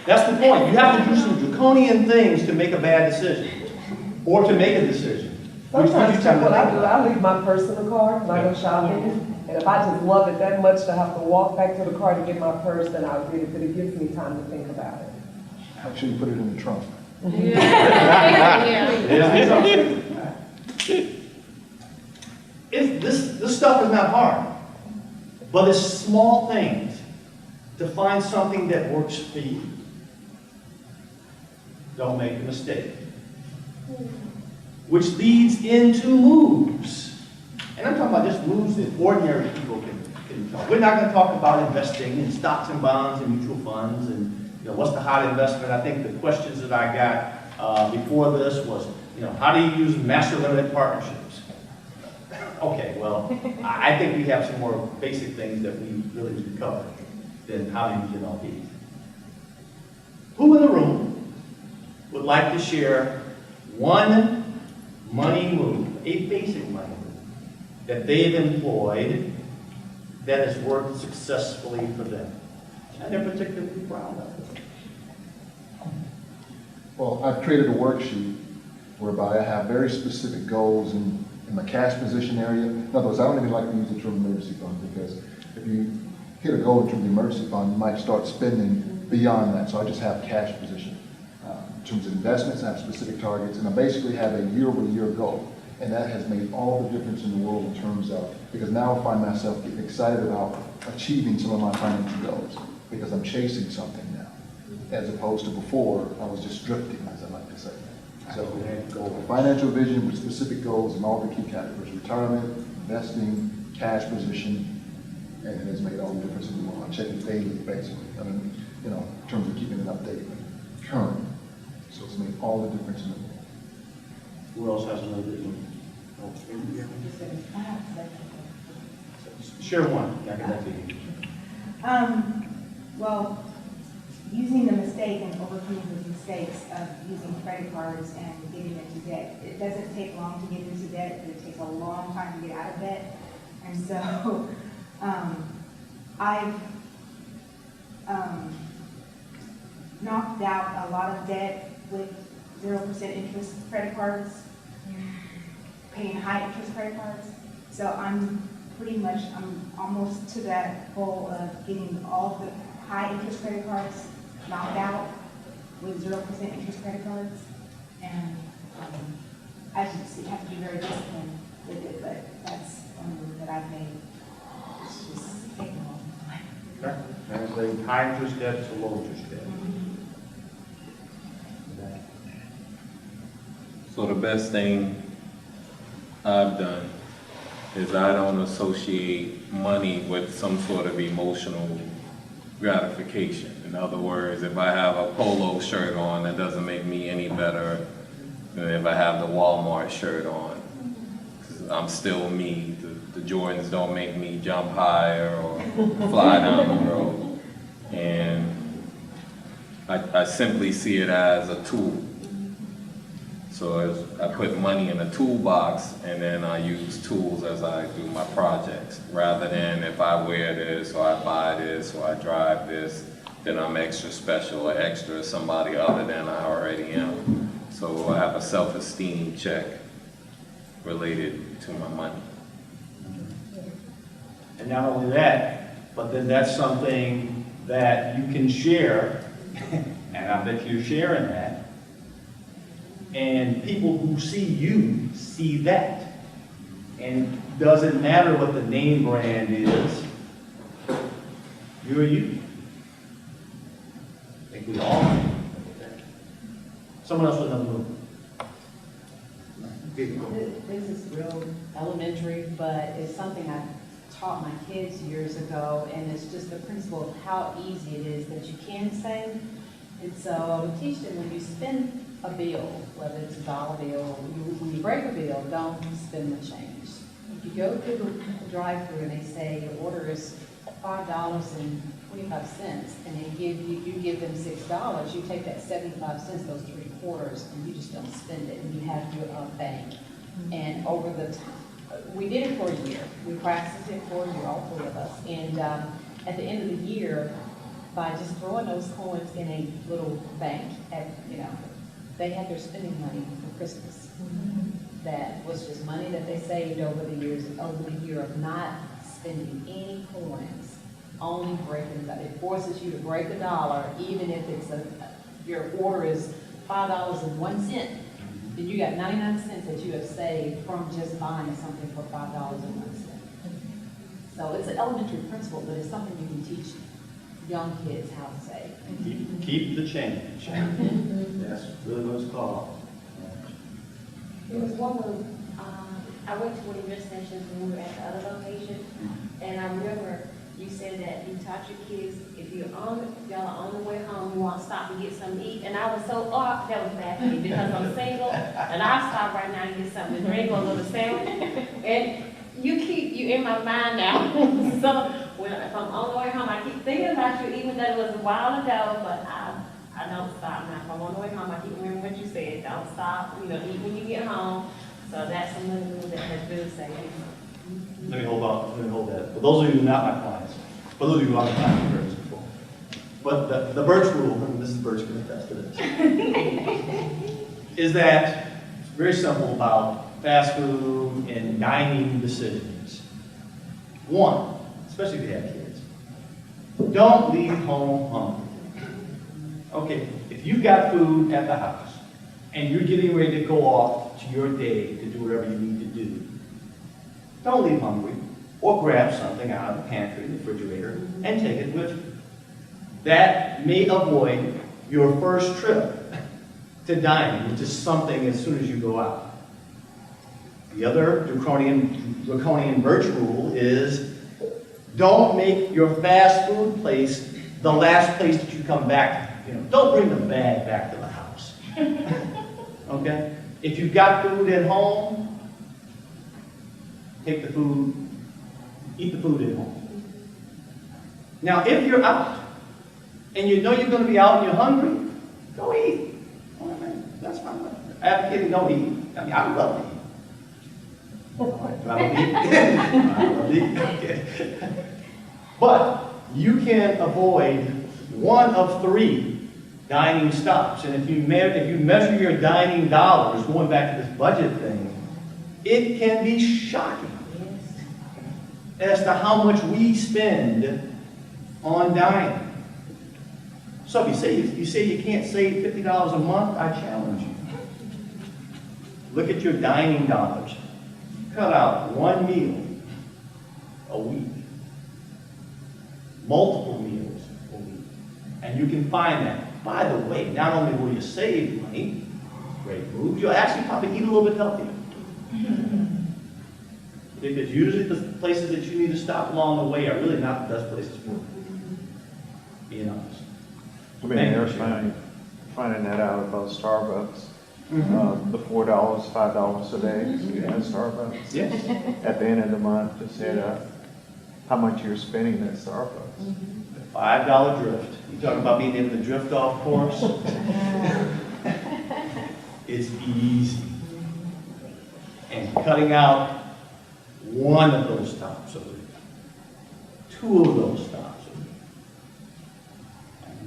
That's the point. You have to do some draconian things to make a bad decision, or to make a decision. Sometimes what I do, I leave my personal card when I go shopping, and if I just love it that much to have to walk back to the car to get my purse, then I'll get it, but it gives me time to think about it. Make sure you put it in the trunk. This stuff is not hard, but it's small things to find something that works for you. Don't make a mistake. Which leads into moves. And I'm talking about just moves that ordinary people can talk. We're not going to talk about investing in stocks and bonds and mutual funds and what's the hot investment. I think the questions that I got before this was, how do you use master limited partnerships? Okay, well, I think we have some more basic things that we really need to cover than how to use an LP. Who in the room would like to share one money move, a basic money move, that they've employed that has worked successfully for them, and they're particularly proud of it? Well, I've created a worksheet whereby I have very specific goals in my cash position area. In other words, I don't even like to use the term emergency fund, because if you hit a goal in terms of the emergency fund, you might start spending beyond that. So I just have cash position. In terms of investments, I have specific targets, and I basically have a year-over-year goal. And that has made all the difference in the world in terms of, because now I find myself getting excited about achieving some of my financial goals, because I'm chasing something now, as opposed to before, I was just drifting, as I like to say. So a financial vision with specific goals in all the key categories: retirement, investing, cash position, And it has made all the difference in the world. I check it daily, basically. I mean, you know, in terms of keeping it updated, current. So it's made all the difference in the world. Who else has another vision? Share one, I can let you. Well, using the mistake and overcoming the mistakes of using credit cards and getting into debt. It doesn't take long to get into debt, but it takes a long time to get out of debt. And so, I've knocked out a lot of debt with 0% interest credit cards, paying high interest credit cards. So I'm almost to that goal of getting all the high interest credit cards knocked out with 0% interest credit cards. And I just have to be very disciplined with it, but that's one move that I've made. It's just taking a long time. Okay. Translate high interest debt to low interest debt. So the best thing I've done is I don't associate money with some sort of emotional gratification. In other words, if I have a polo shirt on, that doesn't make me any better than if I have the Walmart shirt on. 'Cause I'm still me. The Jordans don't make me jump higher or fly down the road. And I simply see it as a tool. So as I put money in a toolbox, and then I use tools as I do my projects, rather than if I wear this, or I buy this, or I drive this, then I'm extra special or extra as somebody other than I already am. So I have a self-esteem check related to my money. And not only that, but then that's something that you can share, and I bet you're sharing that. And people who see you see that. And it doesn't matter what the name brand is, you're you. I think we all are. Someone else with another move. This is real elementary, but it's something I taught my kids years ago, and it's just the principle of how easy it is that you can save. And so I would teach them, when you spend a bill, whether it's a dollar bill, when you break a bill, don't spend the change. If you go through the drive-through and they say your order is $5.25, and they you give them $6, you take that 75 cents, those 3/4, and you just don't spend it, and you have your bank. And over the time, we did it for a year. We practiced it for a year, all three of us. And at the end of the year, by just throwing those coins in a little bank, they had their spending money for Christmas. That was just money that they saved over the year of not spending any coins, only breaking it. It forces you to break a dollar, even if your order is $5.01. Then you got 99 cents that you have saved from just buying something for $5.01. So it's an elementary principle, but it's something you can teach young kids how to save. Keep the change. That's really what it's called. There was one where, I went to one of your sessions when we were at the other location, and I remember you said that you taught your kids, if y'all are on the way home, you want to stop and get something to eat. And I was so, that was bad for me because I'm single, and I stop right now and get something to drink or a little sandwich. And you in my mind now. So if I'm on the way home, I keep thinking about you, even though it was a while ago, but I don't stop now. If I'm on the way home, I keep remembering what you said. Don't stop, eat when you get home. So that's something that has really saved me. Let me hold that. For those of you who are not my clients, for those of you who are my clients, you've heard this before. But the Burch rule, and Mrs. Burch can attest to this, is that it's very simple about fast food and dining decisions. One, especially if you have kids, don't leave home hungry. Okay, if you've got food at the house and you're getting ready to go off to your day to do whatever you need to do, don't leave hungry, or grab something out of the pantry, the refrigerator, and take it with you. That may avoid your first trip to dining, which is something as soon as you go out. The other draconian Burch rule is Don't make your fast food place the last place that you come back to. Don't bring the bag back to the house. Okay? If you've got food at home, take the food, eat the food at home. Now, if you're out and you know you're going to be out and you're hungry, go eat. Oh, man, that's fine. Advocating don't eat. I mean, I love to eat. I love to eat. Okay. But you can avoid one of 3 dining stops. And if you measure your dining dollars, going back to this budget thing, it can be shocking as to how much we spend on dining. So if you say you can't save $50 a month, I challenge you. Look at your dining dollars. Cut out 1 meal a week. Multiple meals a week. And you can find that. By the way, not only will you save money, great move, you'll actually probably eat a little bit healthier. Because usually the places that you need to stop along the way are really not the best places for you. Being honest. I mean, they're finding that out about Starbucks. The $4, $5 a day at Starbucks. Yes. At the end of the month, just said how much you're spending at Starbucks. The $5 drift. You talk about being able to drift off course? It's easy. And cutting out 1 of those stops a week, 2 of those stops a week.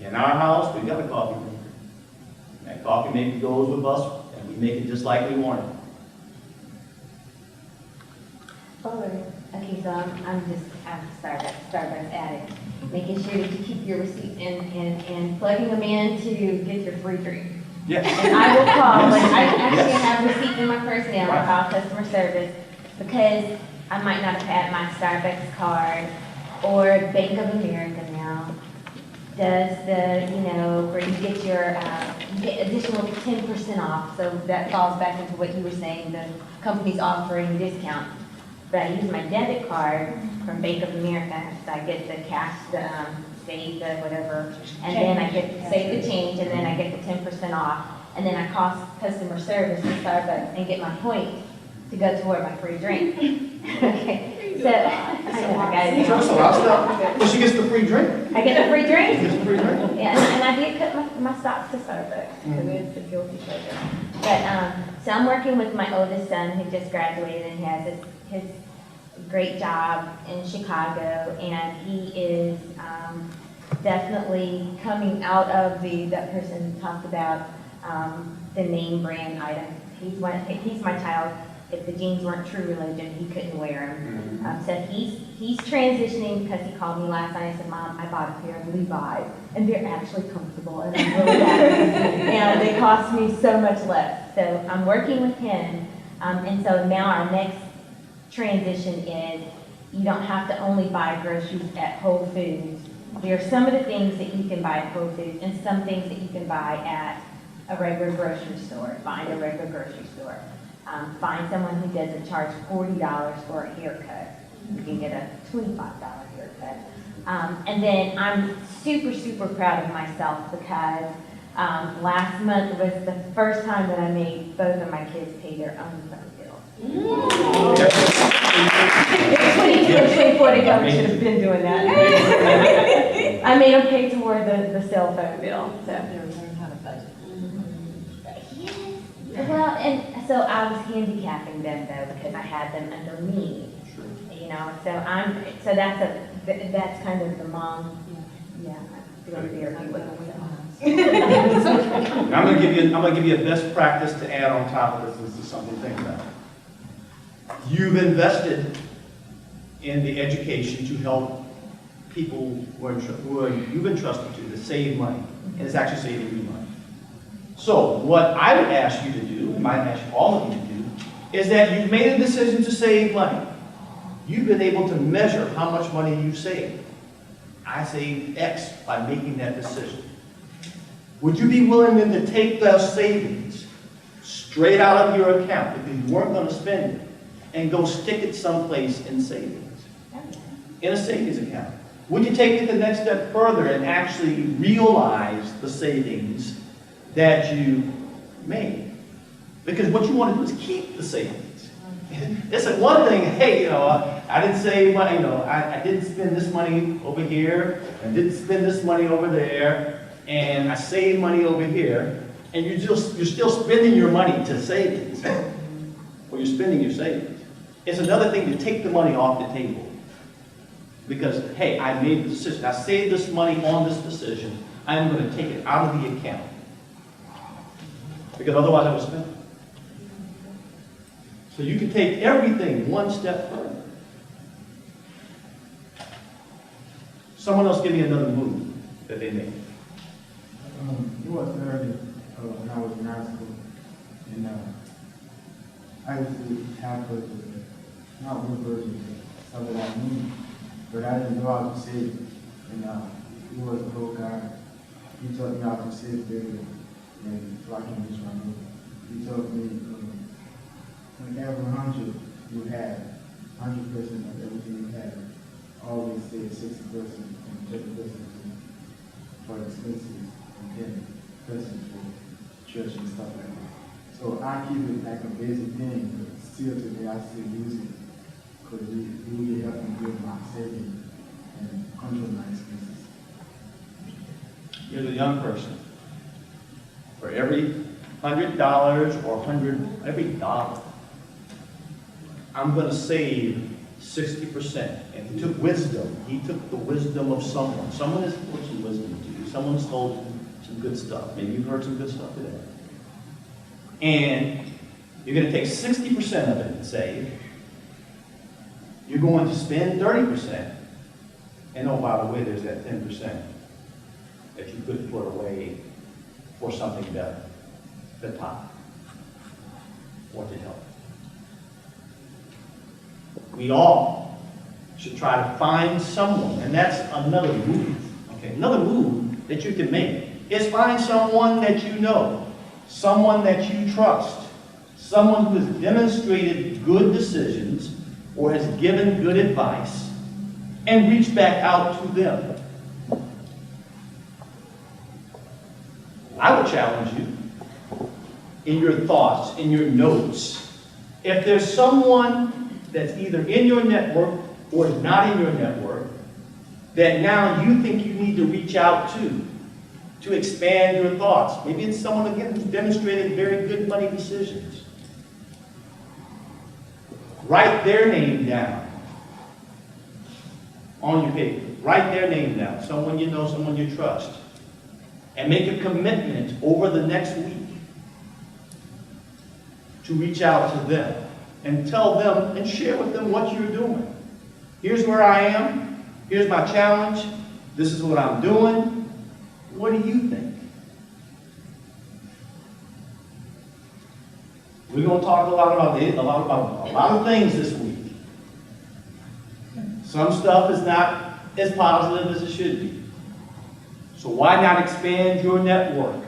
In our house, we got a coffee maker. That coffee maker goes with us, and we make it just like we want it. Okay, so I'm just Starbucks addict, making sure that you keep your receipts and plugging them in to get your free drink. Yes. And I will call, Yes. like I actually Yes. have receipts in my purse now, I call customer service because I might not have had my Starbucks card or Bank of America now. Does the, where you get your, you get additional 10% off, so that falls back into what you were saying, the company's offering discount. But I use my debit card from Bank of America, so I get the cash, the save, the whatever, and then I get save the change, and then I get the 10% off, and then I call customer service at Starbucks and get my point to go toward my free drink. Okay, so I know I got it. So I'll stop. Well, she gets the free drink. I get the free drink. She gets the free drink. Yeah, and I did cut my stops to Starbucks, because it's a guilty pleasure. But, so I'm working with my oldest son who just graduated and has his great job in Chicago, and he is definitely coming out of that person talked about the name brand item. He's my child. If the jeans weren't True Religion, he couldn't wear them. So he's transitioning because he called me last night and said, "Mom, I bought a pair of Levi's, and they're actually comfortable, and I'm really happy, and they cost me so much less." So I'm working with him, and so now our next transition is you don't have to only buy groceries at Whole Foods. There are some of the things that you can buy at Whole Foods and some things that you can buy at a regular grocery store. Find a regular grocery store. Find someone who doesn't charge $40 for a haircut. You can get a $25 haircut. And then I'm super, super proud of myself because last month was the first time that I made both of my kids pay their own phone bill. It's 24 to go, we should have been doing that. I made them pay toward the cell phone bill. So. Learn how to budget. Well, and so I was handicapping them though because I had them under me, So that's kind of the mom. Yeah, doing therapy with them. I'm gonna give you a best practice to add on top of this. This is something to think about. You've invested in the education to help people who you've entrusted to save money, and it's actually saving you money. So what I would ask you to do, and might ask all of you to do, is that you've made a decision to save money. You've been able to measure how much money you saved. I saved X by making that decision. Would you be willing then to take those savings straight out of your account, because you weren't going to spend it, and go stick it someplace in savings? in a savings account? Would you take it the next step further and actually realize the savings that you made? Because what you want to do is keep the savings. It's like one thing, hey, you know, I didn't save money, you know, I didn't spend this money over here, I didn't spend this money over there, and I saved money over here, and you're still spending your money to savings, or you're spending your savings. It's another thing to take the money off the table. Because, hey, I made the decision, I saved this money on this decision, I'm going to take it out of the account. Because otherwise I would spend it. So you can take everything one step further. Someone else give me another move that they made. It was early when I was in high school, and I used to have budgets, not real budgets, stuff that I need, but I didn't know how to save. And he was a whole guy. He taught me how to save better, and so I can reach my goal. He taught me on every 100 you have, 100% of everything you have, always save 60% and 30% for expenses and 10% for church and stuff like that. So I keep it like a basic thing, but still today I still use it because it really helped me build my savings and control my expenses. You're the young person. For every $100 or every dollar, I'm going to save 60%. And he took wisdom. He took the wisdom of someone. Someone has told some wisdom to you. Someone's told you some good stuff. Maybe you've heard some good stuff today. And you're going to take 60% of it and save. You're going to spend 30%. And oh, by the way, there's that 10% that you could put away for something better, the top, or to help. We all should try to find someone, and that's another move, okay? Another move that you can make is find someone that you know, someone that you trust, someone who has demonstrated good decisions or has given good advice, and reach back out to them. I would challenge you in your thoughts, in your notes. If there's someone that's either in your network or not in your network that now you think you need to reach out to expand your thoughts. Maybe it's someone, again, who's demonstrated very good money decisions. Write their name down on your paper. Write their name down. Someone you know, someone you trust. And make a commitment over the next week to reach out to them and tell them and share with them what you're doing. Here's where I am. Here's my challenge. This is what I'm doing. What do you think? We're going to talk a lot about a lot of things this week. Some stuff is not as positive as it should be. So why not expand your network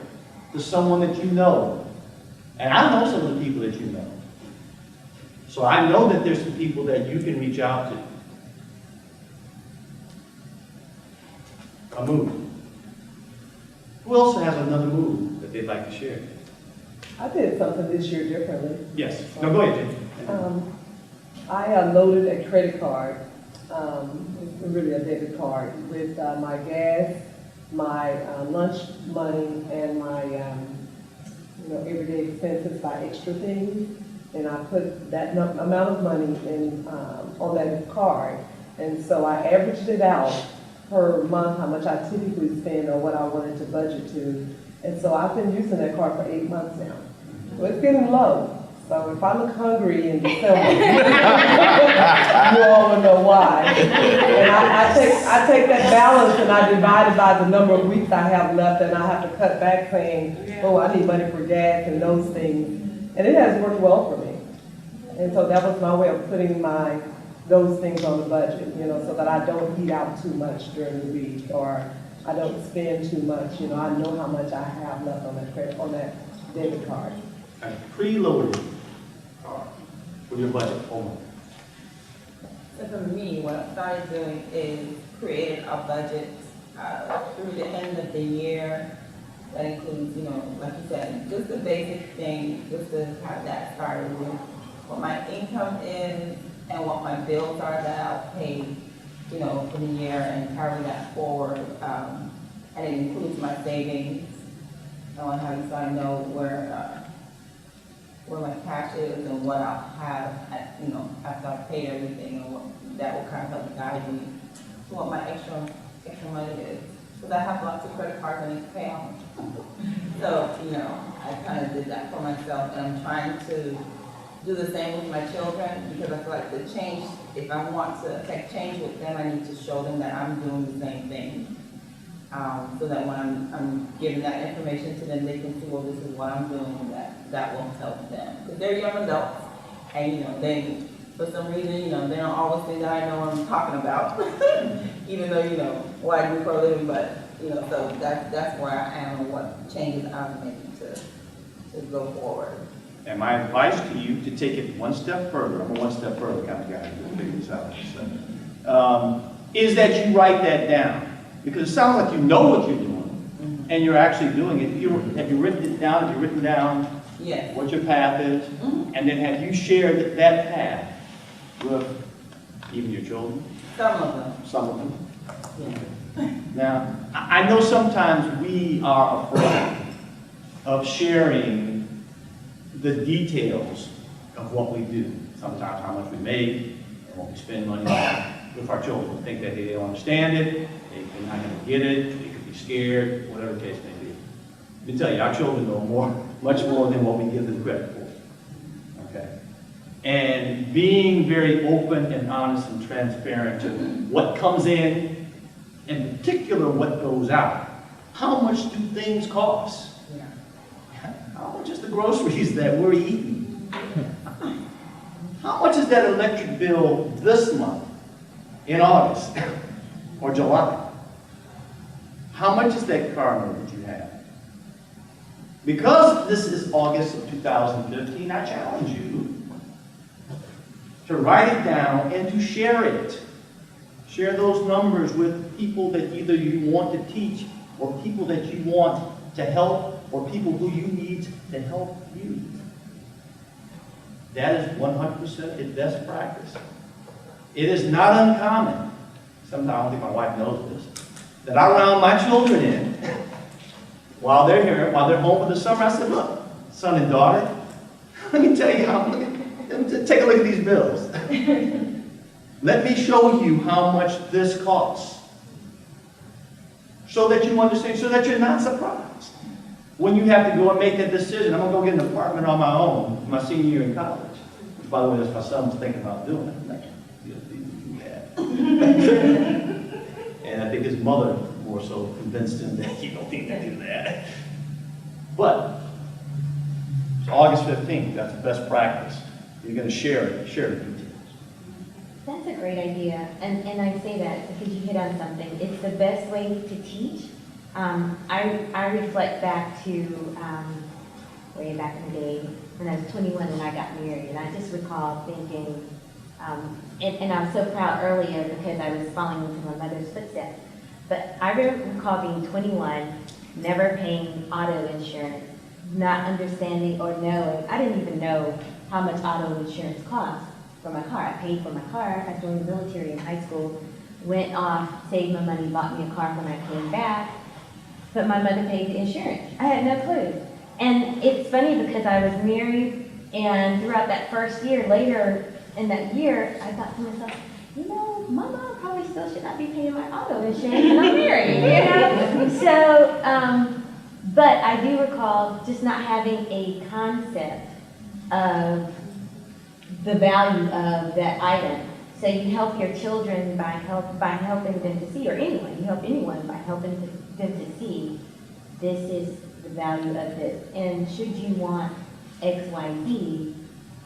to someone that you know? And I know some of the people that you know. So I know that there's some people that you can reach out to. A move. Who else has another move that they'd like to share? I did something this year differently. Yes. No, go ahead, Jim. I loaded a credit card, it's really a debit card, with my gas, my lunch money, and my everyday expenses by extra things. And I put that amount of money in on that card. And so I averaged it out per month, how much I typically spend or what I wanted to budget to. And so I've been using that card for 8 months now. So it's getting low. So if I look hungry in December, you all will know why. And I take that balance and I divide it by the number of weeks I have left, and I have to cut back saying, oh, I need money for gas and those things. And it has worked well for me. And so that was my way of putting those things on the budget, so that I don't eat out too much during the week, or I don't spend too much. I know how much I have left on that debit card. A preloaded card for your budget only. So for me, what I started doing is creating a budget through the end of the year. That includes, you know, like you said, just the basic thing, just to have that started with what my income is and what my bills are that I'll pay, you know, for the year and carry that forward. And it includes my savings. I want to have you so I know where my cash is and what I'll have, you know, after I've paid everything, and what that will kind of help guide me to what my extra money is. Because I have lots of credit cards I need to pay on. So, you know, I kind of did that for myself, and I'm trying to do the same with my children, because I feel like the change, if I want to affect change with them, I need to show them that I'm doing the same thing. So that when I'm giving that information to them, they can see, well, this is what I'm doing, and that will help them. Because they're young adults, and, you know, they, for some reason, you know, they don't always think that I know what I'm talking about, even though, you know, what I do for a living, but, you know, so that's where I am and what changes I'm making to go forward. And my advice to you to take it one step further, I'm a one step further kind of guy, to figure this out, so, is that you write that down. Because it sounds like you know what you're doing, and you're actually doing it. Have you written it down? Have you written down yes. what your path is? And then have you shared that path with even your children? Some of them. Some of them. Yeah. Now, I know sometimes we are afraid of sharing the details of what we do. Sometimes how much we make, and what we spend money on with our children. We think that they don't understand it, they're not going to get it, they could be scared, whatever the case may be. Let me tell you, our children know much more than what we give them credit for. Okay? And being very open and honest and transparent to what comes in particular what goes out. How much do things cost? Yeah. How much is the groceries that we're eating? How much is that electric bill this month, in August or July? How much is that car note that you have? Because this is August of 2015, I challenge you to write it down and to share it. Share those numbers with people that either you want to teach or people that you want to help or people who you need to help you. That is 100% the best practice. It is not uncommon, sometimes I don't think my wife knows this, that I round my children in while they're here, while they're home for the summer. I said, look, son and daughter, let me tell you how, take a look at these bills. Let me show you how much this costs. So that you understand, so that you're not surprised. When you have to go and make that decision, I'm going to go get an apartment on my own my senior year in college. Which, by the way, that's my son was thinking about doing. I'm like, you don't need to do that. And I think his mother more so convinced him that you don't need to do that. But it's August 15th, that's the best practice. You're going to share the details. That's a great idea, and I say that because you hit on something. It's the best way to teach. I reflect back to way back in the day when I was 21 and I got married, and I just recall thinking, and I was so proud earlier because I was following into my mother's footsteps. But I recall being 21, never paying auto insurance, not understanding or knowing. I didn't even know how much auto insurance cost. For my car. I paid for my car. I joined the military in high school, went off, saved my money, bought me a car when I came back, but my mother paid the insurance. I had no clue. And it's funny because I was married, and throughout that first year, later in that year, I thought to myself, you know, my mom probably still should not be paying my auto insurance when I'm married, you know? So, but I do recall just not having a concept of the value of that item. So you help your children by helping them to see, or anyone, you help anyone by helping them to see this is the value of this. And should you want X, Y, Z,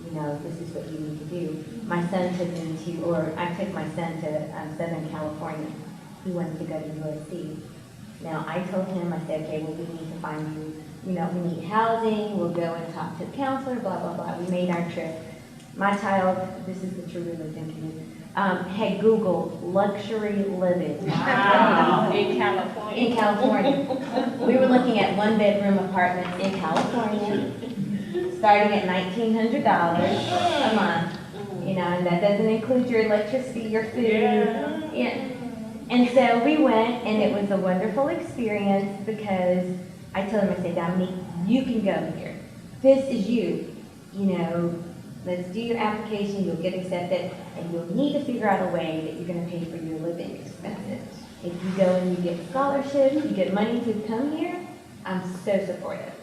you know, this is what you need to do. My son took me to, or I took my son to Southern California. He wanted to go to USC. Now I told him, I said, okay, well, we need to find you know, we need housing, we'll go and talk to the counselor, blah, blah, blah. We made our trip. My child, this is the true religion to me, had Googled luxury living. Wow. In California. In California. We were looking at one-bedroom apartments in California, starting at $1,900 a month. You know, and that doesn't include your electricity, your food. Yeah. And so we went, and it was a wonderful experience because I told him, I said, Dominique, you can go here. This is you. You know, let's do your application, you'll get accepted, and you'll need to figure out a way that you're going to pay for your living expenses. If you go and you get scholarships, you get money to come here, I'm so supportive.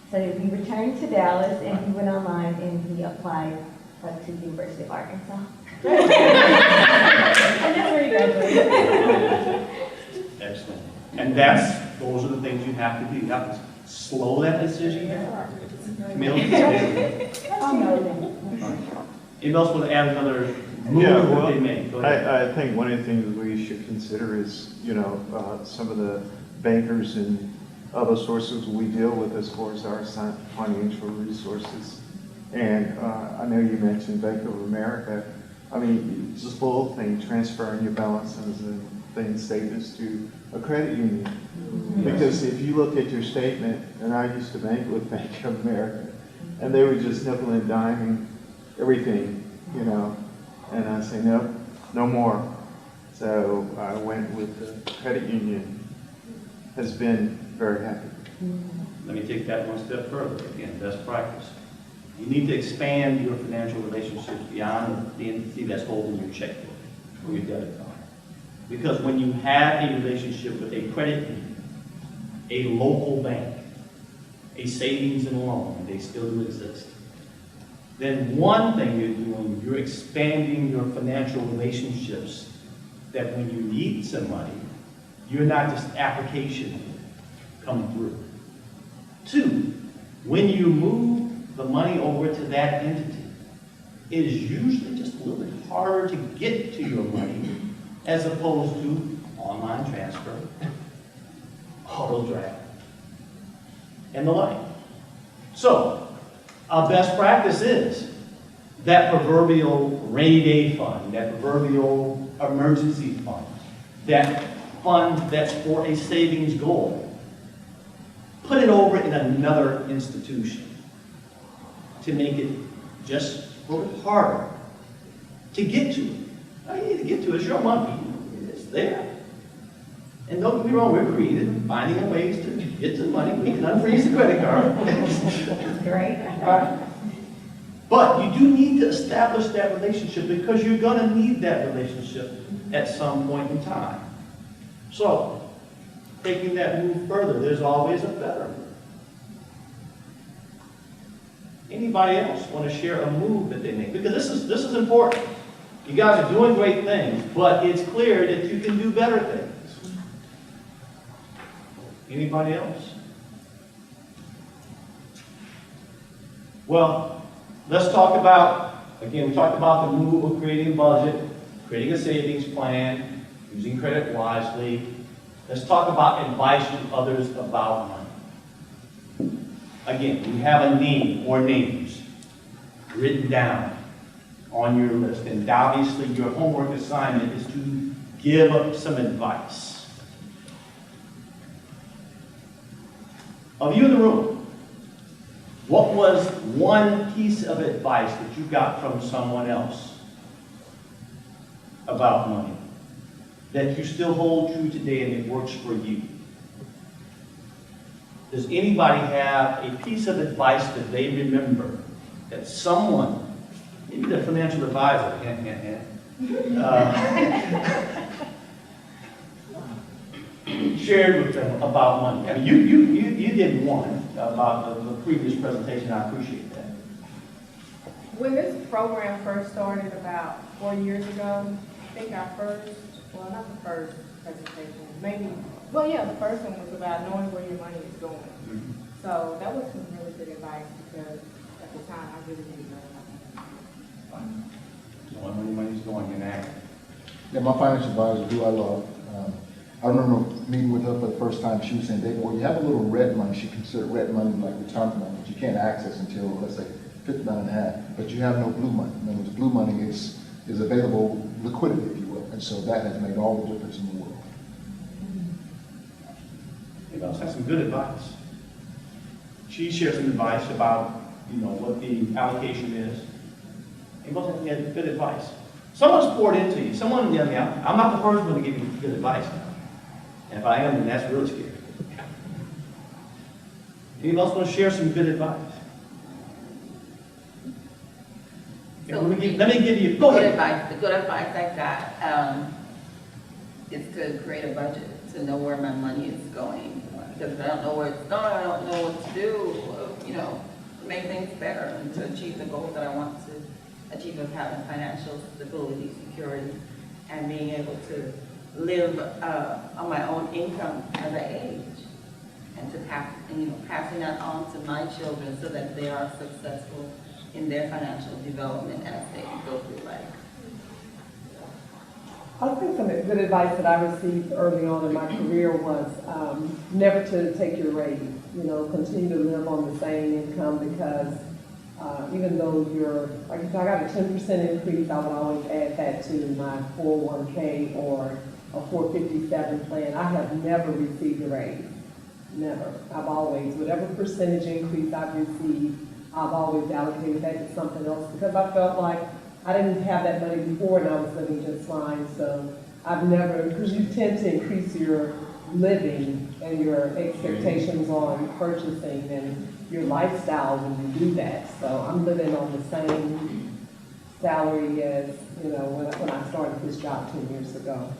So we returned to Dallas, and he went online and he applied to the University of Arkansas. And that's where he graduated. Excellent. And those are the things you have to do. You have to slow that decision down. Camille? Anyone else want to add another move that they make? Go ahead. I think one of the things we should consider is, you know, some of the bankers and other sources we deal with as far as our financial resources. And I know you mentioned Bank of America. I mean, it's just the whole thing, transferring your balances and things, statements to a credit union. Because if you look at your statement, and I used to bank with Bank of America, and they were just nickel and diming everything, you know. And I say, nope, no more. So I went with the credit union. Has been very happy. Let me take that one step further. Again, best practice. You need to expand your financial relationships beyond the entity that's holding your checkbook or your debit card. Because when you have a relationship with a credit union, a local bank, a savings and loan, and they still do exist, then one thing you're doing, you're expanding your financial relationships that when you need some money, you're not just application coming through. Two, when you move the money over to that entity, it is usually just a little bit harder to get to your money as opposed to online transfer, auto draft, and the like. So, our best practice is that proverbial rainy day fund, that proverbial emergency fund, that fund that's for a savings goal. Put it over in another institution to make it just a little bit harder to get to it. Now, you need to get to it. It's your money. It's there. And don't get me wrong, we're creative, finding ways to get to the money. We can unfreeze the credit card. Great. But you do need to establish that relationship because you're going to need that relationship at some point in time. So, taking that move further, there's always a better move. Anybody else want to share a move that they make? Because this is important. You guys are doing great things, but it's clear that you can do better things. Anybody else? Well, let's talk about, again, we talked about the move of creating a budget, creating a savings plan, using credit wisely. Let's talk about advice to others about money. Again, you have a name or names written down on your list, and obviously your homework assignment is to give up some advice. Of you in the room, what was one piece of advice that you got from someone else about money that you still hold true today and it works for you? Does anybody have a piece of advice that they remember that someone, maybe their financial advisor, shared with them about money? I mean, you did one about the previous presentation. I appreciate that. When this program first started about 4 years ago, I think our first, well, not the first presentation, maybe, well, yeah, the first one was about knowing where your money is going. So that was some really good advice because at the time I really didn't know nothing. Knowing where your money's going in that. Yeah, my financial advisor, who I love, I remember meeting with her for the first time. She was saying, David, well, you have a little red money. She considered red money like retirement money, but you can't access until, let's say, 59 and a half. But you have no blue money. In other words, blue money is is available liquidity, if you will. And so that has made all the difference in the world. Anybody else have some good advice? She shared some advice about, what the allocation is. Anybody else have any good advice? Someone's poured into you. Someone, I'm not the first one to give you good advice now. And if I am, then that's really scary. Anybody else want to share some good advice? Okay, let me give you, go ahead. The good advice I got, is to create a budget, to know where my money is going. Because if I don't know where it's going, I don't know what to do, to make things better and to achieve the goals that I want to achieve of having financial stability, security, and being able to live on my own income as I age. And to passing that on to my children so that they are successful in their financial development as they go through life. I think some good advice that I received early on in my career was never to take your raise. Continue to live on the same income because even though like if I got a 10% increase, I would always add that to my 401k or a 457 plan. I have never received a raise. Never. I've always, whatever percentage increase I've received, I've always allocated that to something else because I felt like I didn't have that money before and I was living just fine. So I've never, because you tend to increase your living and your expectations on purchasing and your lifestyle when you do that. So I'm living on the same salary as, when I started this job 10 years ago.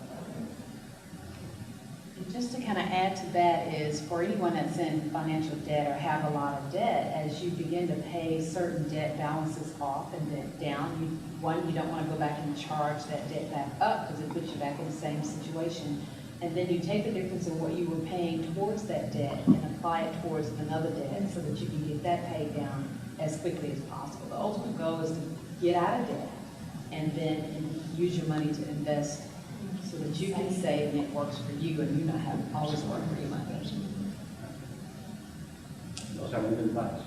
Just to kind of add to that is for anyone that's in financial debt or have a lot of debt, as you begin to pay certain debt balances off and then down, you don't want to go back and charge that debt back up because it puts you back in the same situation. And then you take the difference of what you were paying towards that debt and apply it towards another debt so that you can get that paid down as quickly as possible. The ultimate goal is to get out of debt and then use your money to invest so that you can save and it works for you and you not have to always work for your money. Those have any good advice?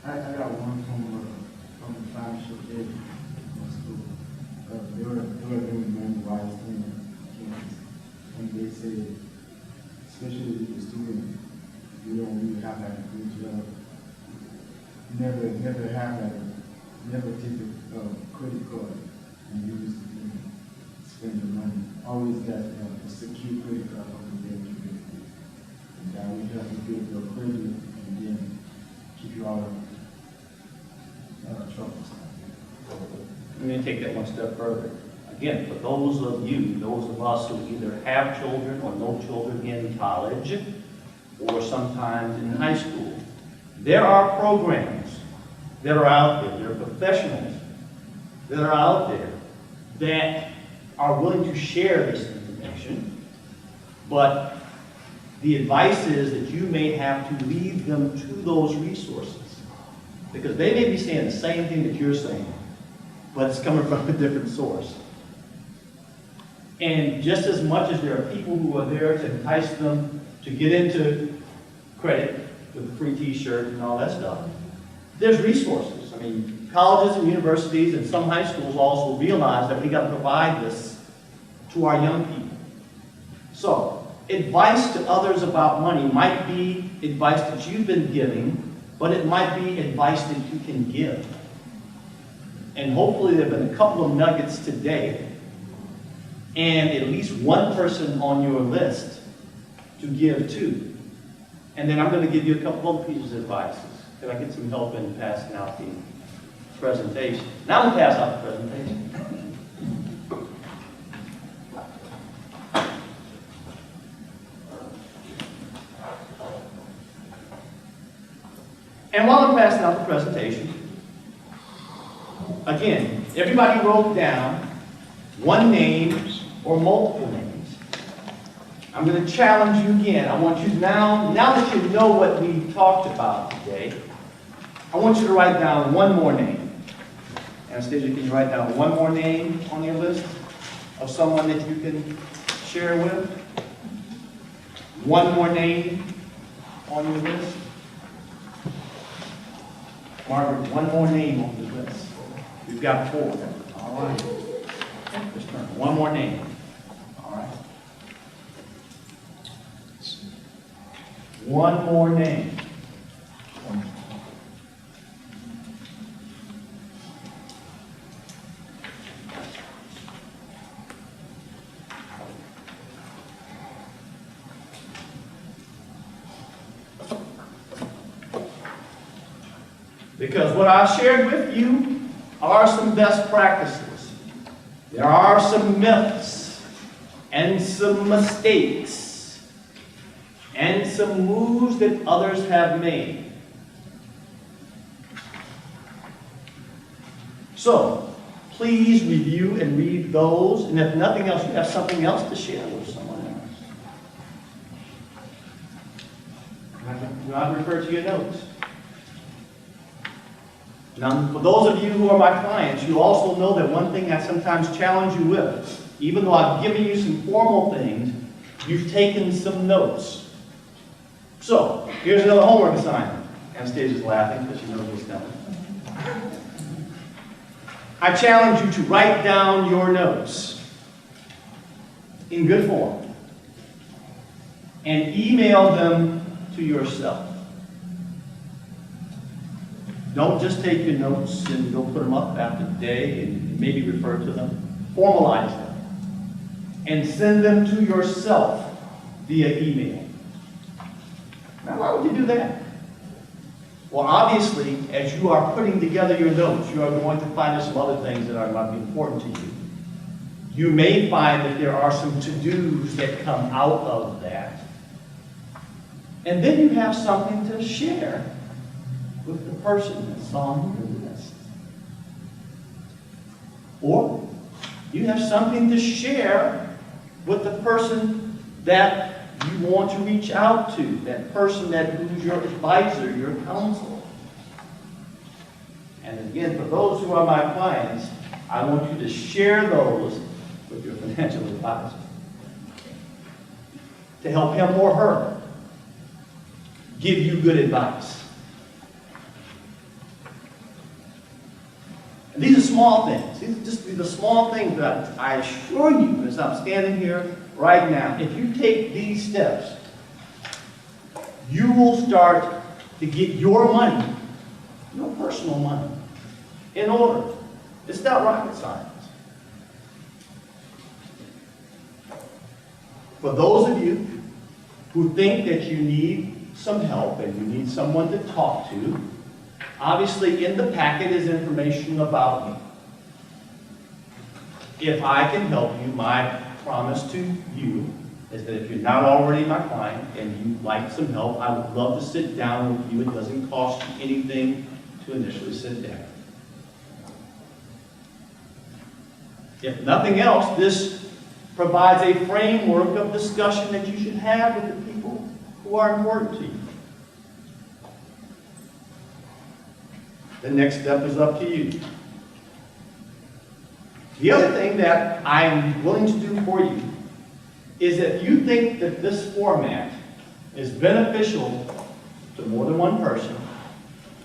I got one from the financial aid school. They were doing many wise things, and they said, especially if you're a student, you don't really have that good job. Never have that. Never take a credit card and use spend your money. Always got a secure credit card on the day. And that will help you build your credit and then keep you out of trouble. Let me take that one step further. Again, for those of us who either have children or no children in college or sometimes in high school, there are programs that are out there, there are professionals that are out there that are willing to share this information, but the advice is that you may have to lead them to those resources because they may be saying the same thing that you're saying, but it's coming from a different source. And just as much as there are people who are there to entice them to get into credit with the free t-shirt and all that stuff, there's resources. I mean, colleges and universities and some high schools also realize that we got to provide this to our young people. So, advice to others about money might be advice that you've been giving, but it might be advice that you can give. And hopefully there have been a couple of nuggets today and at least one person on your list to give to. And then I'm going to give you a couple of pieces of advice. Can I get some help in passing out the presentation? Now we'll pass out the presentation. And while I'm passing out the presentation, again, everybody wrote down one name or multiple names. I'm going to challenge you again. I want you now that you know what we talked about today, I want you to write down one more name. Anastasia, can you write down one more name on your list of someone that you can share with? One more name on your list? Margaret, one more name on your list. We've got 4. All right. Just turn. One more name. All right. One more name. Because what I shared with you are some best practices. There are some myths and some mistakes and some moves that others have made. So, please review and read those, and if nothing else, you have something else to share with someone else. Do not refer to your notes. Now, for those of you who are my clients, you also know that one thing I sometimes challenge you with, even though I've given you some formal things, you've taken some notes. So, here's another homework assignment. Anastasia's laughing because she knows what's coming. I challenge you to write down your notes in good form and email them to yourself. Don't just take your notes and go put them up after the day and maybe refer to them. Formalize them and send them to yourself via email. Now, why would you do that? Well, obviously, as you are putting together your notes, you are going to find some other things that might be important to you. You may find that there are some to-dos that come out of that. And then you have something to share with the person that's on your list. Or you have something to share with the person that you want to reach out to, that person who's your advisor, your counsel. And again, for those who are my clients, I want you to share those with your financial advisor to help him or her give you good advice. And these are small things. These are just the small things that I assure you, as I'm standing here right now, if you take these steps, you will start to get your money, your personal money, in order. It's not rocket science. For those of you who think that you need some help and you need someone to talk to, obviously in the packet is information about me. If I can help you, my promise to you is that if you're not already my client and you'd like some help, I would love to sit down with you. It doesn't cost you anything to initially sit down. If nothing else, this provides a framework of discussion that you should have with the people who are important to you. The next step is up to you. The other thing that I'm willing to do for you is if you think that this format is beneficial to more than one person,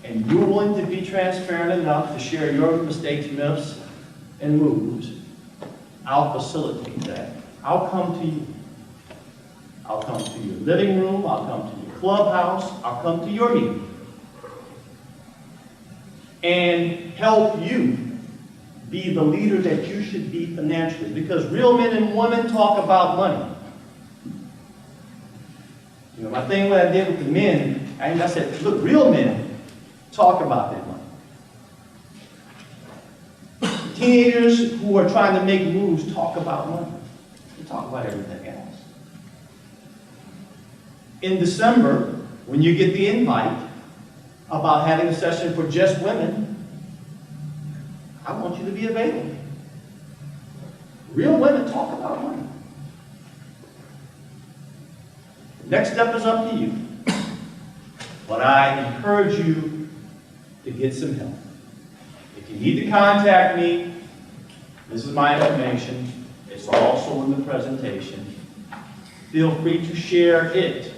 and you're willing to be transparent enough to share your mistakes, myths, and moves, I'll facilitate that. I'll come to you. I'll come to your living room. I'll come to your clubhouse. I'll come to your meeting and help you be the leader that you should be financially. Because real men and women talk about money. You know, my thing what I did with the men, I said, look, real men talk about their money. Teenagers who are trying to make moves talk about money. They talk about everything else. In December, when you get the invite about having a session for just women, I want you to be available. Real women talk about money. The next step is up to you. But I encourage you to get some help. If you need to contact me, this is my information. It's also in the presentation. Feel free to share it.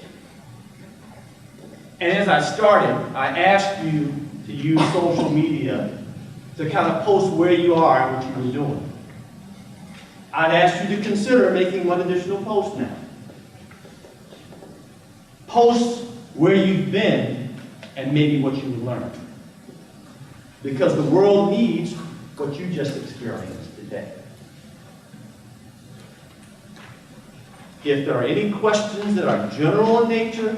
And as I started, I asked you to use social media to kind of post where you are and what you were doing. I'd ask you to consider making one additional post now. Post where you've been and maybe what you've learned. Because the world needs what you just experienced today. If there are any questions that are general in nature,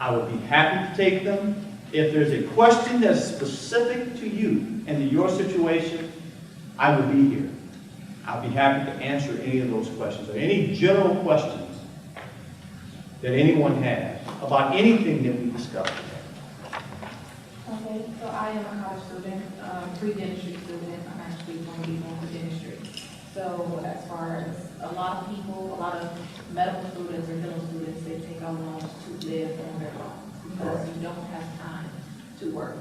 I would be happy to take them. If there's a question that's specific to you and to your situation, I would be here. I'll be happy to answer any of those questions or any general questions that anyone has about anything that we discussed today. Okay, so I am a college student, pre-dentistry student. I'm actually going to be going to dentistry. So as far as a lot of people, a lot of medical students or dental students, they take out loans to live on their loans because you don't have time to work.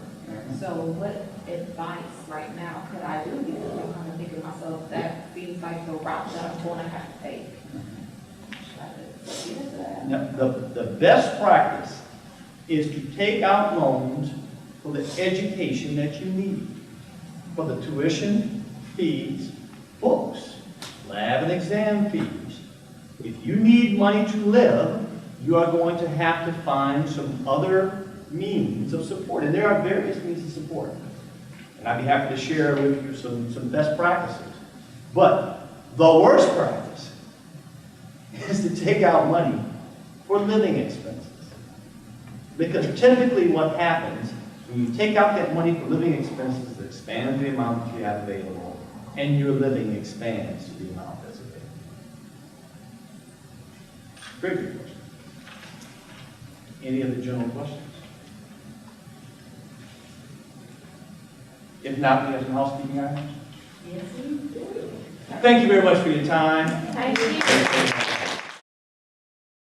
So what advice right now could I do? Because I'm kind of thinking to myself, that seems like the route that I'm going to have to take. Should I just get into that? Now, the best practice is to take out loans for the education that you need. For the tuition, fees, books, lab and exam fees. If you need money to live, you are going to have to find some other means of support. And there are various means of support. And I'd be happy to share with you some best practices. But the worst practice is to take out money for living expenses. Because typically what happens when you take out that money for living expenses, it expands the amount that you have available, and your living expands to the amount that's available. Very good question. Any other general questions? If not, we have some housekeeping items. Yes, we do. Thank you very much for your time. Thank you.